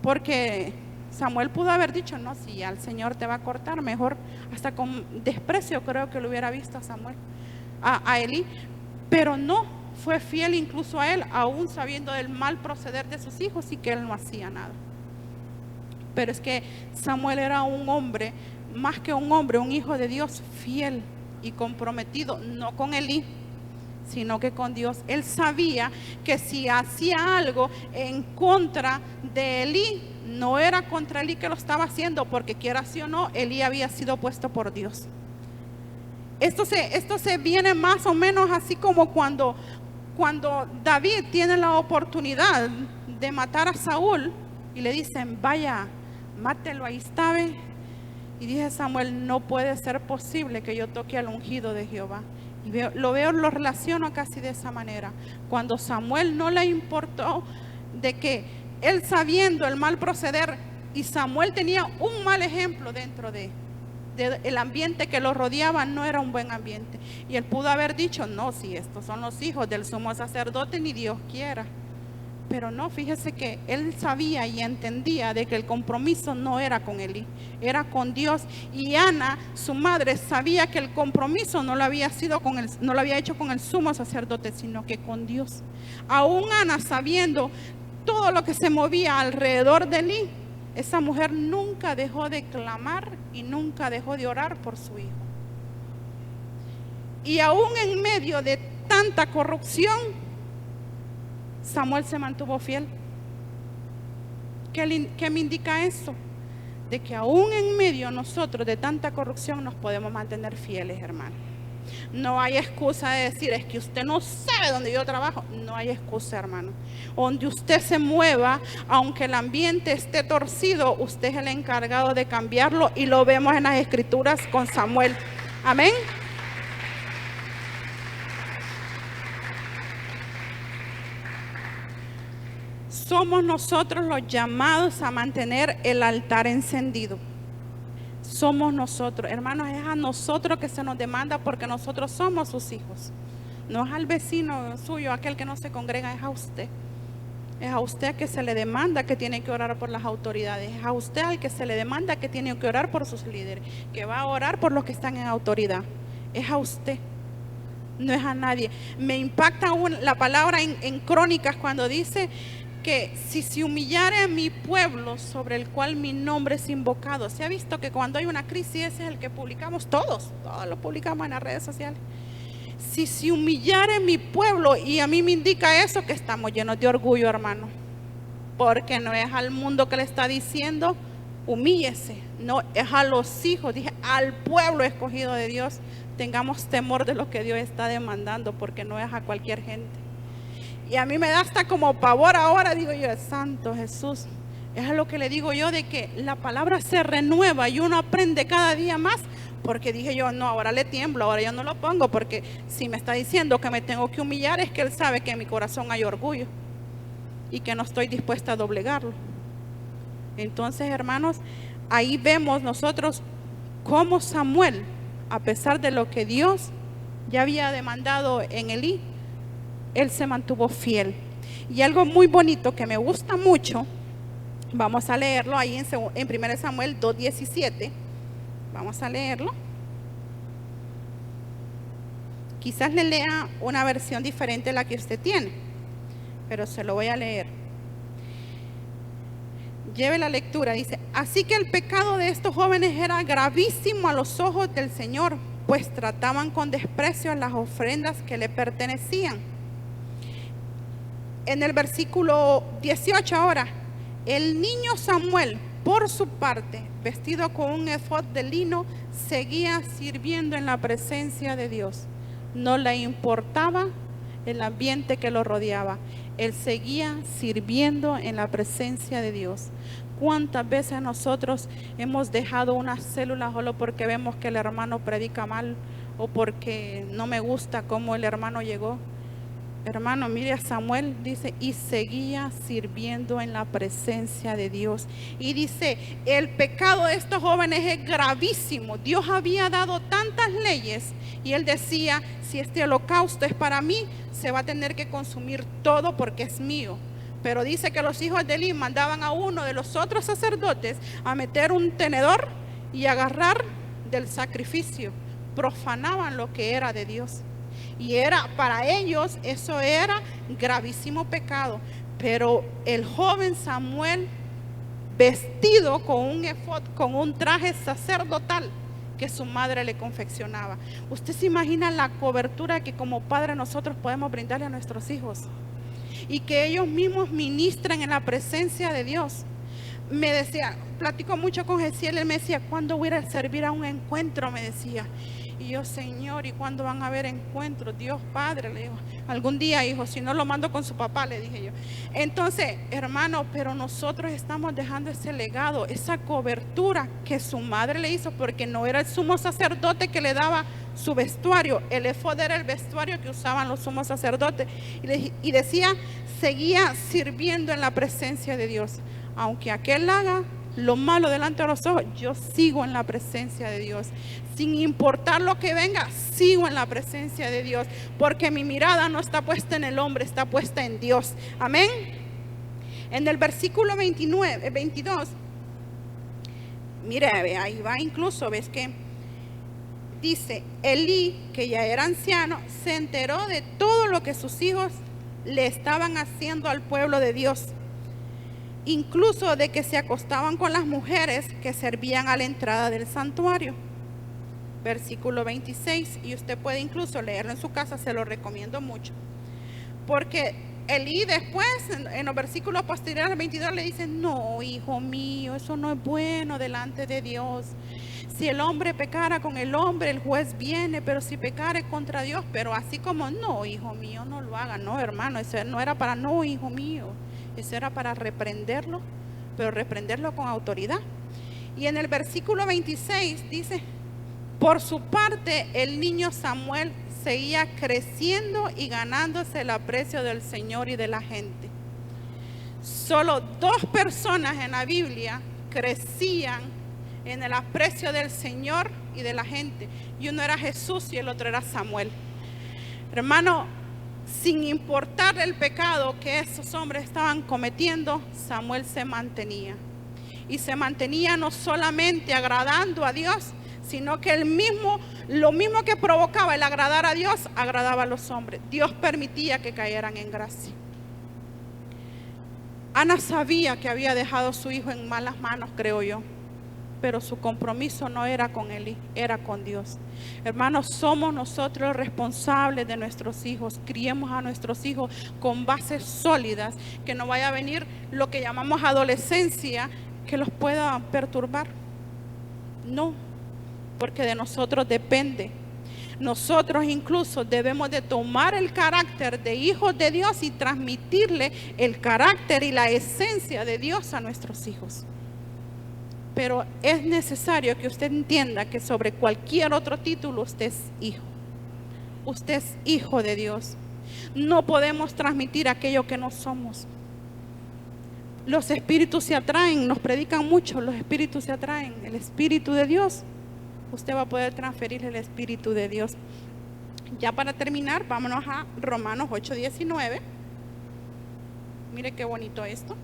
Porque Samuel pudo haber dicho, no, si ya el Señor te va a cortar, mejor, hasta con desprecio creo que lo hubiera visto a Samuel, a Elí. Pero no, fue fiel incluso a él, aún sabiendo del mal proceder de sus hijos y que él no hacía nada. Pero es que Samuel era un hombre, más que un hombre, un hijo de Dios fiel y comprometido, no con Elí, sino que con Dios. Él sabía que si hacía algo en contra de Elí, no era contra Elí que lo estaba haciendo, porque quiera sí o no, Elí había sido puesto por Dios. Esto se viene más o menos así como cuando David tiene la oportunidad de matar a Saúl y le dicen, vaya, mátelo, ahí está. Y dice Samuel, no puede ser posible que yo toque al ungido de Jehová. Y lo relaciono casi de esa manera. Cuando Samuel no le importó de que él sabiendo el mal proceder, y Samuel tenía un mal ejemplo dentro el ambiente que lo rodeaba, no era un buen ambiente. Y él pudo haber dicho, no, si estos son los hijos del sumo sacerdote, ni Dios quiera. Pero no, fíjese que él sabía y entendía de que el compromiso no era con Elí, era con Dios. Y Ana, su madre, sabía que el compromiso no lo había hecho con el sumo sacerdote, sino que con Dios. Aún Ana, sabiendo todo lo que se movía alrededor de Elí, esa mujer nunca dejó de clamar y nunca dejó de orar por su hijo. Y aún en medio de tanta corrupción, Samuel se mantuvo fiel. ¿Qué me indica eso? De que aún en medio nosotros de tanta corrupción nos podemos mantener fieles, hermano. No hay excusa de decir, es que usted no sabe dónde yo trabajo. No hay excusa, hermano. Donde usted se mueva, aunque el ambiente esté torcido, usted es el encargado de cambiarlo, y lo vemos en las escrituras con Samuel. Amén. Somos nosotros los llamados a mantener el altar encendido. Somos nosotros, hermanos, es a nosotros que se nos demanda, porque nosotros somos sus hijos. No es al vecino suyo, aquel que no se congrega, es a usted. Es a usted que se le demanda que tiene que orar por las autoridades. Es a usted al que se le demanda que tiene que orar por sus líderes, que va a orar por los que están en autoridad. Es a usted, no es a nadie. Me impacta aún la palabra en Crónicas cuando dice que si se humillare mi pueblo sobre el cual mi nombre es invocado. Se ha visto que cuando hay una crisis, ese es el que publicamos todos lo publicamos en las redes sociales. Si se humillare mi pueblo, y a mí me indica eso, que estamos llenos de orgullo, hermano, porque no es al mundo que le está diciendo humíllese, no, es a los hijos, dije, al pueblo escogido de Dios. Tengamos temor de lo que Dios está demandando, porque no es a cualquier gente. Y a mí me da hasta como pavor ahora, digo yo, santo Jesús. Es a lo que le digo yo, de que la palabra se renueva y uno aprende cada día más. Porque dije yo, no, ahora le tiemblo, ahora yo no lo pongo, porque si me está diciendo que me tengo que humillar, es que Él sabe que en mi corazón hay orgullo y que no estoy dispuesta a doblegarlo. Entonces, hermanos, ahí vemos nosotros cómo Samuel, a pesar de lo que Dios ya había demandado en Elí, él se mantuvo fiel. Y algo muy bonito que me gusta mucho, vamos a leerlo ahí en 1 Samuel 2:17. Vamos a leerlo. Quizás le lea una versión diferente a la que usted tiene, pero se lo voy a leer. Lleve la lectura, dice: así que el pecado de estos jóvenes era gravísimo a los ojos del Señor, pues trataban con desprecio las ofrendas que le pertenecían. En el versículo 18 ahora, el niño Samuel, por su parte, vestido con un efod de lino, seguía sirviendo en la presencia de Dios. No le importaba el ambiente que lo rodeaba. Él seguía sirviendo en la presencia de Dios. ¿Cuántas veces nosotros hemos dejado una célula solo porque vemos que el hermano predica mal o porque no me gusta cómo el hermano llegó? hermano, mire a Samuel, dice, y seguía sirviendo en la presencia de Dios. Y dice, el pecado de estos jóvenes es gravísimo. Dios había dado tantas leyes y él decía, si este holocausto es para mí, se va a tener que consumir todo porque es mío. Pero dice que los hijos de Eli mandaban a uno de los otros sacerdotes a meter un tenedor y agarrar del sacrificio. Profanaban lo que era de Dios. Y era para ellos, eso era gravísimo pecado. Pero el joven Samuel, vestido con un efod, con un traje sacerdotal que su madre le confeccionaba. Usted se imagina la cobertura que como padre nosotros podemos brindarle a nuestros hijos, y que ellos mismos ministren en la presencia de Dios. Me decía, platico mucho con Gesiel, él me decía, ¿cuándo voy a ir a servir a un encuentro? Me decía. Y yo, Señor, ¿y cuándo van a haber encuentros? Dios Padre, le digo, algún día, hijo, si no lo mando con su papá, le dije yo. Entonces, hermano, pero nosotros estamos dejando ese legado, esa cobertura que su madre le hizo, porque no era el sumo sacerdote que le daba su vestuario, el efod era el vestuario que usaban los sumos sacerdotes. Y decía, seguía sirviendo en la presencia de Dios. Aunque aquel haga lo malo delante de los ojos, yo sigo en la presencia de Dios. Sin importar lo que venga, sigo en la presencia de Dios, porque mi mirada no está puesta en el hombre, está puesta en Dios. Amén. En el versículo 22, mire, ahí va incluso, ves que dice, Elí, que ya era anciano, se enteró de todo lo que sus hijos le estaban haciendo al pueblo de Dios, incluso de que se acostaban con las mujeres que servían a la entrada del santuario. Versículo 26, y usted puede incluso leerlo en su casa, se lo recomiendo mucho. Porque Elí después, en los versículos posteriores al 22, le dice, no, hijo mío, eso no es bueno delante de Dios. Si el hombre pecara con el hombre, el juez viene, pero si pecare contra Dios, pero así como, no, hijo mío, no lo haga. No, hermano, eso no era para, no, hijo mío, eso era para reprenderlo, pero reprenderlo con autoridad. Y en el versículo 26 dice, por su parte, el niño Samuel seguía creciendo y ganándose el aprecio del Señor y de la gente. Solo 2 personas en la Biblia crecían en el aprecio del Señor y de la gente. Y uno era Jesús y el otro era Samuel. Hermano, sin importar el pecado que esos hombres estaban cometiendo, Samuel se mantenía. Y se mantenía no solamente agradando a Dios, sino que lo mismo que provocaba el agradar a Dios, agradaba a los hombres. Dios permitía que cayeran en gracia. Ana sabía que había dejado a su hijo en malas manos, creo yo, pero su compromiso no era con él, era con Dios. Hermanos, somos nosotros los responsables de nuestros hijos. Criemos a nuestros hijos con bases sólidas, que no vaya a venir lo que llamamos adolescencia que los pueda perturbar. No, porque de nosotros depende. Nosotros incluso debemos de tomar el carácter de hijos de Dios y transmitirle el carácter y la esencia de Dios a nuestros hijos. Pero es necesario que usted entienda que sobre cualquier otro título usted es hijo. Usted es hijo de Dios. No podemos transmitir aquello que no somos. Los espíritus se atraen, nos predican mucho, los espíritus se atraen. El Espíritu de Dios, usted va a poder transferirle el Espíritu de Dios. Ya para terminar, vámonos a Romanos 8:19. Mire qué bonito esto.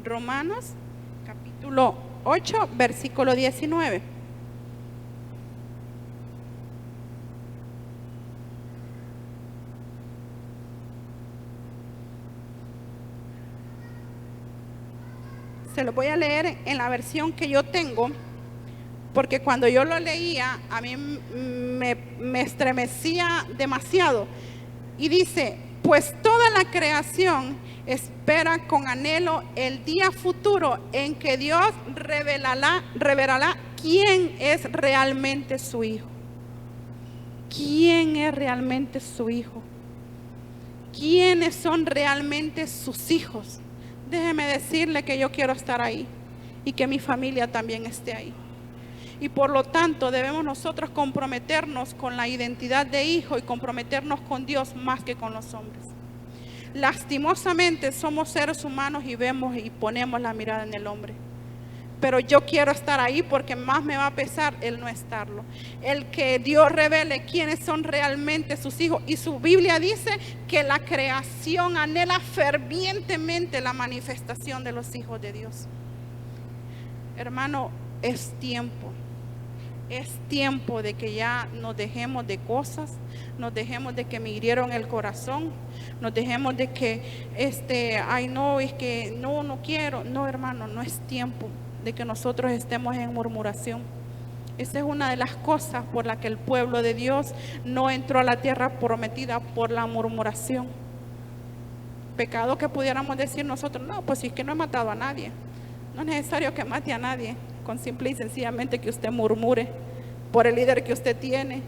Romanos capítulo 8, versículo 19. Se lo voy a leer en la versión que yo tengo, porque cuando yo lo leía a mí me estremecía demasiado. Y dice, pues toda la creación espera con anhelo el día futuro en que Dios revelará quién es realmente su hijo. ¿Quién es realmente su hijo? ¿Quiénes son realmente sus hijos? Déjeme decirle que yo quiero estar ahí y que mi familia también esté ahí. Y por lo tanto debemos nosotros comprometernos con la identidad de hijo y comprometernos con Dios más que con los hombres. Lastimosamente somos seres humanos y vemos y ponemos la mirada en el hombre. Pero yo quiero estar ahí porque más me va a pesar el no estarlo. El que Dios revele quiénes son realmente sus hijos. Y su Biblia dice que la creación anhela fervientemente la manifestación de los hijos de Dios. Hermano, es tiempo. Es tiempo de que ya nos dejemos de cosas, nos dejemos de que me hirieron el corazón, nos dejemos de que, ay no, es que no quiero. No, hermano, no es tiempo de que nosotros estemos en murmuración. Esa es una de las cosas por la que el pueblo de Dios no entró a la tierra prometida, por la murmuración. Pecado que pudiéramos decir nosotros, no, pues si es que no he matado a nadie. No es necesario que mate a nadie, con simple y sencillamente que usted murmure por el líder que usted tiene,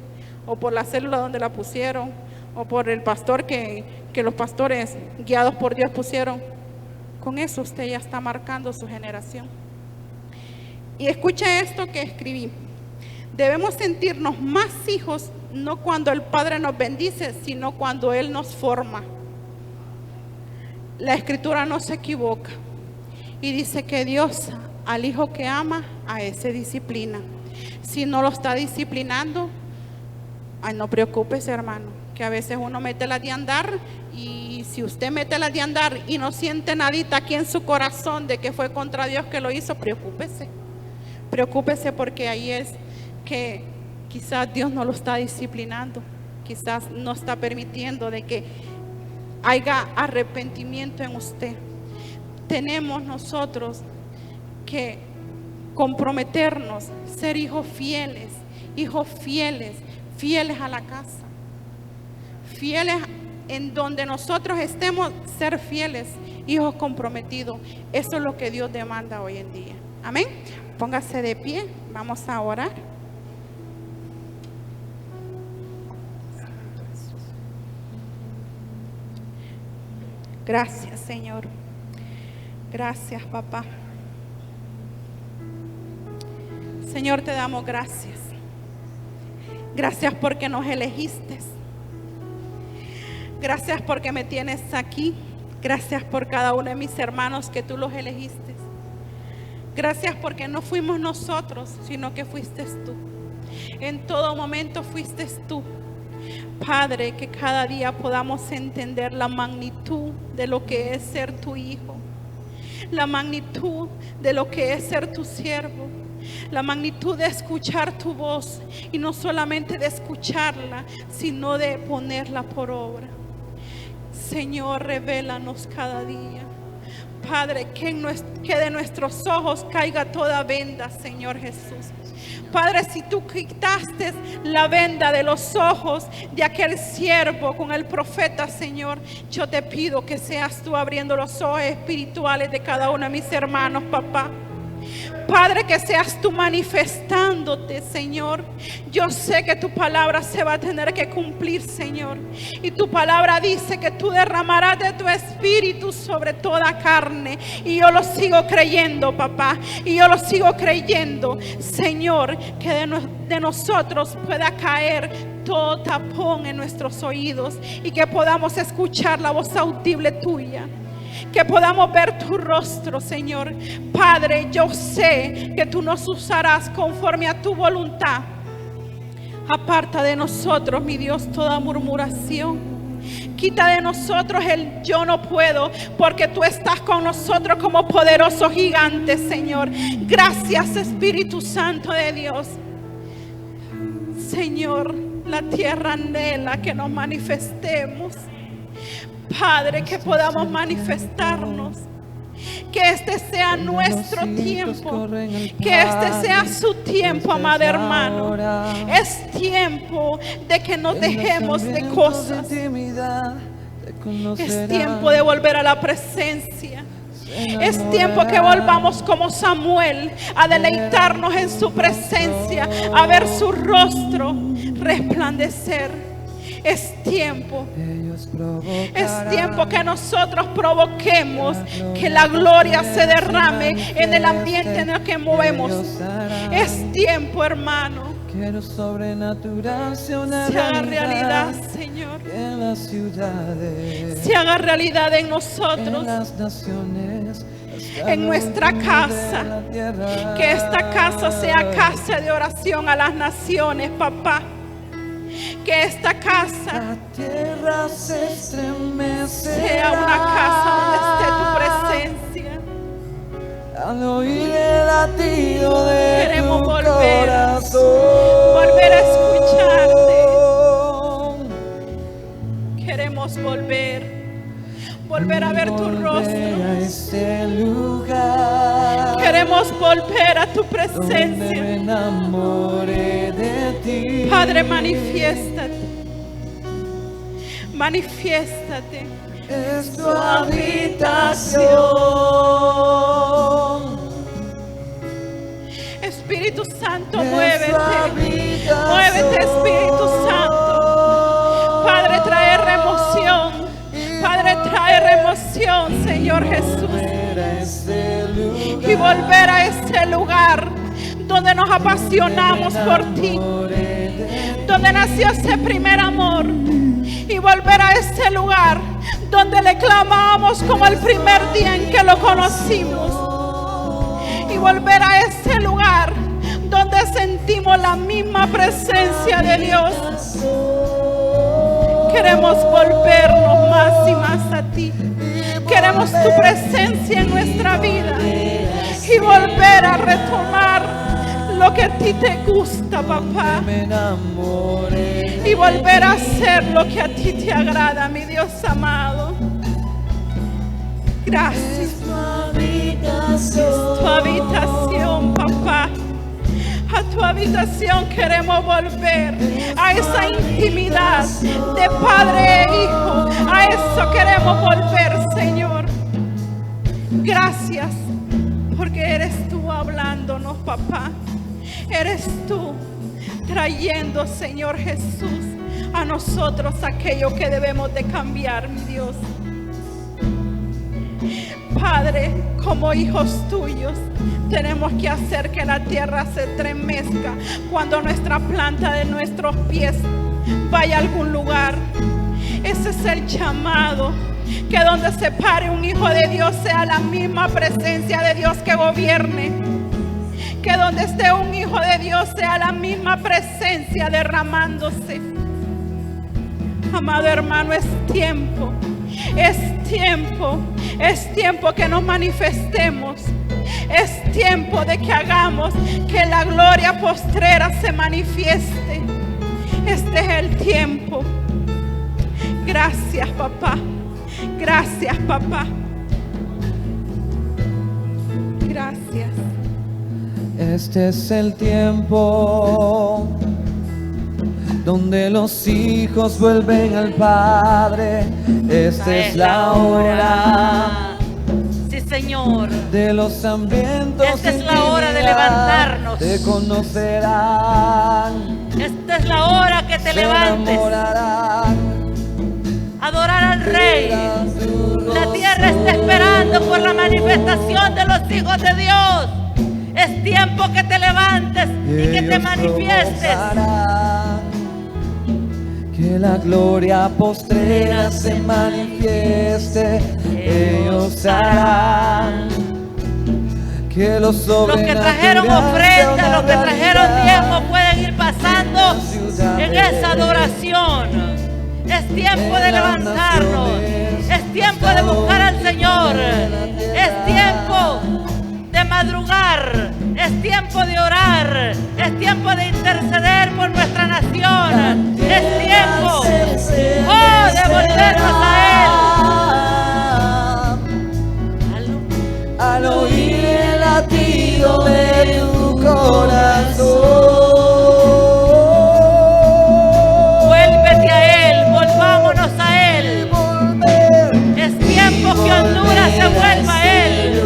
o por la célula donde la pusieron, o por el pastor que los pastores guiados por Dios pusieron. Con eso usted ya está marcando su generación. Y escucha esto que escribí. Debemos sentirnos más hijos, no cuando el Padre nos bendice, sino cuando Él nos forma. La Escritura no se equivoca y dice que Dios al hijo que ama, a ese disciplina. Si no lo está disciplinando, ay, no preocúpese, hermano, que a veces uno mete las de andar, y si usted mete las de andar y no siente nadita aquí en su corazón de que fue contra Dios que lo hizo, preocúpese. Preocúpese, porque ahí es que quizás Dios no lo está disciplinando, quizás no está permitiendo de que haya arrepentimiento en usted. Tenemos nosotros que comprometernos, ser hijos fieles, fieles a la casa, fieles en donde nosotros estemos, ser fieles, hijos comprometidos. Eso es lo que Dios demanda hoy en día. Amén. Póngase de pie, vamos a orar. Gracias, Señor. Gracias, papá. Señor, te damos gracias. Gracias porque nos elegiste. Gracias porque me tienes aquí. Gracias por cada uno de mis hermanos que tú los elegiste. Gracias porque no fuimos nosotros, sino que fuiste tú. En todo momento fuiste tú. Padre, que cada día podamos entender la magnitud de lo que es ser tu hijo, la magnitud de lo que es ser tu siervo, la magnitud de escuchar tu voz, y no solamente de escucharla, sino de ponerla por obra. Señor, revélanos cada día. Padre, que de nuestros ojos caiga toda venda, Señor Jesús. Padre, si tú quitaste la venda de los ojos de aquel siervo con el profeta, Señor, yo te pido que seas tú abriendo los ojos espirituales de cada uno de mis hermanos, papá. Padre, que seas tú manifestándote, Señor. Yo sé que tu palabra se va a tener que cumplir, Señor. Y tu palabra dice que tú derramarás de tu espíritu sobre toda carne. Y yo lo sigo creyendo, papá. Y yo lo sigo creyendo, Señor, que de nosotros pueda caer todo tapón en nuestros oídos y que podamos escuchar la voz audible tuya. Que podamos ver tu rostro, Señor. Padre, yo sé que tú nos usarás conforme a tu voluntad. Aparta de nosotros, mi Dios, toda murmuración. Quita de nosotros el yo no puedo, porque tú estás con nosotros como poderoso gigante, Señor. Gracias, Espíritu Santo de Dios. Señor, la tierra anhela que nos manifestemos. Padre, que podamos manifestarnos, que este sea nuestro tiempo, que este sea su tiempo, amado hermano. Es tiempo de que nos dejemos de cosas, es tiempo de volver a la presencia. Es tiempo que volvamos como Samuel a deleitarnos en su presencia, a ver su rostro resplandecer. Es tiempo que nosotros provoquemos que la gloria se derrame en el ambiente en el que movemos. Es tiempo, hermano, que lo sobrenatural sea una se haga realidad, Señor. en las ciudades, Se haga realidad en nosotros, en las naciones, en nuestra casa. Que esta casa sea casa de oración a las naciones, papá. Que esta casa la tierra se estremecerá sea una casa donde esté tu presencia. al oír el latido de Queremos tu volver a corazón. escucharte. Queremos volver a ver tu Volver a rostro. ese lugar Queremos volver a tu donde me presencia. enamoré de ti. Padre, manifiéstate. Manifiéstate. Es tu habitación. Espíritu Santo, Es tu muévete. habitación. Muévete, Espíritu Santo. Padre, trae remoción. Padre, trae remoción, Señor Jesús. Y volver a ese lugar donde nos apasionamos por ti, donde nació ese primer amor. Y volver a ese lugar donde le clamamos como el primer día en que lo conocimos. Y volver a ese lugar donde sentimos la misma presencia de Dios. Queremos volvernos más y más a ti. Queremos tu presencia en nuestra vida y volver a retomar lo que a ti te gusta, papá, y volver a hacer lo que a ti te agrada, mi Dios amado. Gracias. Tu habitación, papá. A tu habitación queremos volver, a esa intimidad de padre e hijo. A eso queremos volver, Señor. Gracias, porque eres tú hablándonos, papá. Eres tú trayendo, Señor Jesús, a nosotros aquello que debemos de cambiar, mi Dios. Padre, como hijos tuyos, tenemos que hacer que la tierra se estremezca cuando nuestra planta de nuestros pies vaya a algún lugar. Ese es el llamado, que donde se pare un hijo de Dios sea la misma presencia de Dios que gobierne. Que donde esté un hijo de Dios sea la misma presencia derramándose. Amado hermano, es tiempo que nos manifestemos. Es tiempo de que hagamos que la gloria postrera se manifieste. Este es el tiempo. Gracias, papá. Gracias, papá. Gracias. Este es el tiempo donde los hijos vuelven al Padre. Esta es la hora. Sí, Señor. De los hambrientos. Esta es la hora de levantarnos. Te conocerán. Esta es la hora que te Se levantes. enamorarán. Adorar al Rey. La tierra está esperando por la manifestación de los hijos de Dios. Es tiempo que te levantes y que te manifiestes. Que la gloria postrera se manifieste. Ellos harán que los que trajeron ofrenda, los que trajeron diezmo pueden ir pasando en esa adoración. Es tiempo de levantarnos. Es tiempo de buscar al Señor. Es tiempo de madrugar. Es tiempo de orar. Es tiempo de interceder por nuestra nación. Es tiempo, de volvernos a Él. Al oír el latido de tu corazón. Vuélvete a Él, volvámonos a Él. Es tiempo que Honduras se vuelva a Él.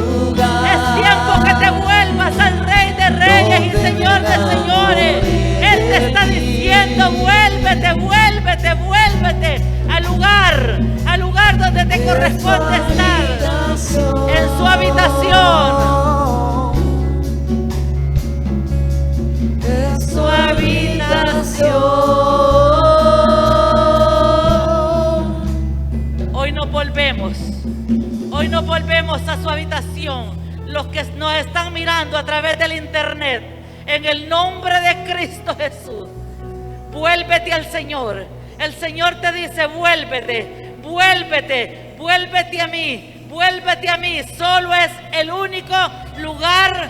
Es tiempo que te vuelvas al Rey de Reyes y Señor de Señores. te está diciendo: vuélvete, vuélvete, vuélvete al lugar donde te corresponde estar, en su habitación. Su habitación. Hoy no volvemos a su habitación. Los que nos están mirando a través del internet, en el nombre de Cristo Jesús, vuélvete al Señor. El Señor te dice: vuélvete, vuélvete, vuélvete a mí, vuélvete a mí. Solo es el único lugar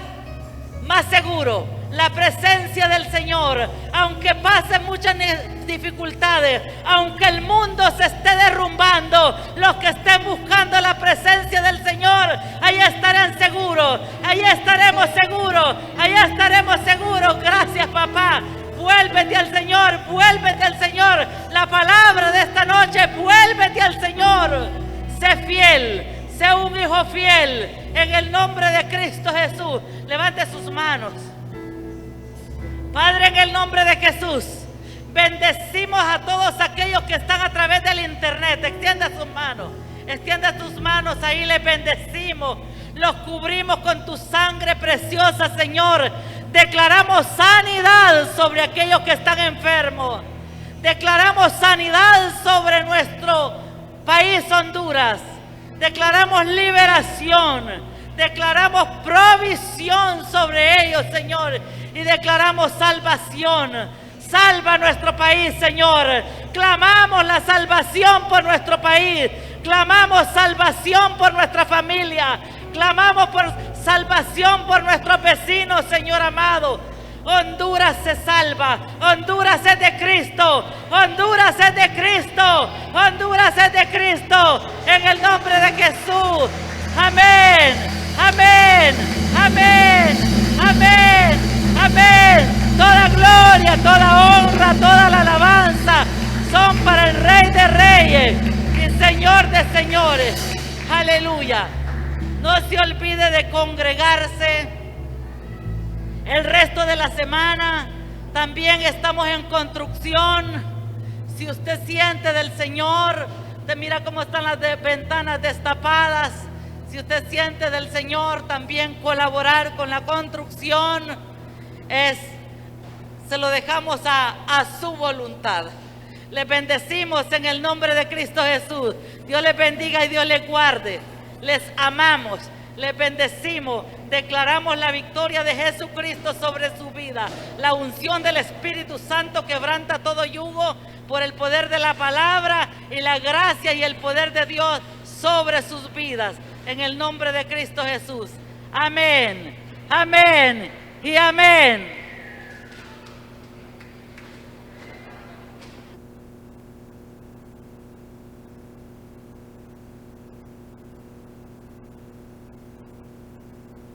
más seguro, la presencia del Señor. Aunque pasen muchas dificultades, aunque el mundo se esté derrumbando, los que estén buscando la presencia del Señor, ahí estarán seguros, ahí estaremos seguros, ahí estaremos seguros. Gracias, papá. Vuélvete al Señor, vuélvete al Señor. La palabra de esta noche: vuélvete al Señor. Sé fiel, sé un hijo fiel, en el nombre de Cristo Jesús. Levante sus manos. Padre, en el nombre de Jesús, bendecimos a todos aquellos que están a través del internet. Extienda sus manos, extienda tus manos, ahí les bendecimos. Los cubrimos con tu sangre preciosa, Señor. Declaramos sanidad sobre aquellos que están enfermos. Declaramos sanidad sobre nuestro país, Honduras. Declaramos liberación. Declaramos provisión sobre ellos, Señor. Y declaramos salvación. Salva nuestro país, Señor. Clamamos la salvación por nuestro país. Clamamos salvación por nuestra familia. Clamamos por salvación por nuestros vecinos, Señor amado. Honduras se salva. Honduras es de Cristo. Honduras es de Cristo. Honduras es de Cristo. En el nombre de Jesús. Amén. Amén. Amén. Amén. Amén. Toda gloria, toda honra, toda la alabanza son para el Rey de Reyes y Señor de Señores. Aleluya. No se olvide de congregarse el resto de la semana. También estamos en construcción. Si usted siente del Señor, usted mira cómo están las ventanas destapadas. Si usted siente del Señor también colaborar con la construcción, se lo dejamos a su voluntad. Les bendecimos en el nombre de Cristo Jesús. Dios les bendiga y Dios les guarde. Les amamos, les bendecimos. Declaramos la victoria de Jesucristo sobre su vida. La unción del Espíritu Santo quebranta todo yugo por el poder de la palabra, y la gracia y el poder de Dios sobre sus vidas. En el nombre de Cristo Jesús. Amén. Amén. Y amén.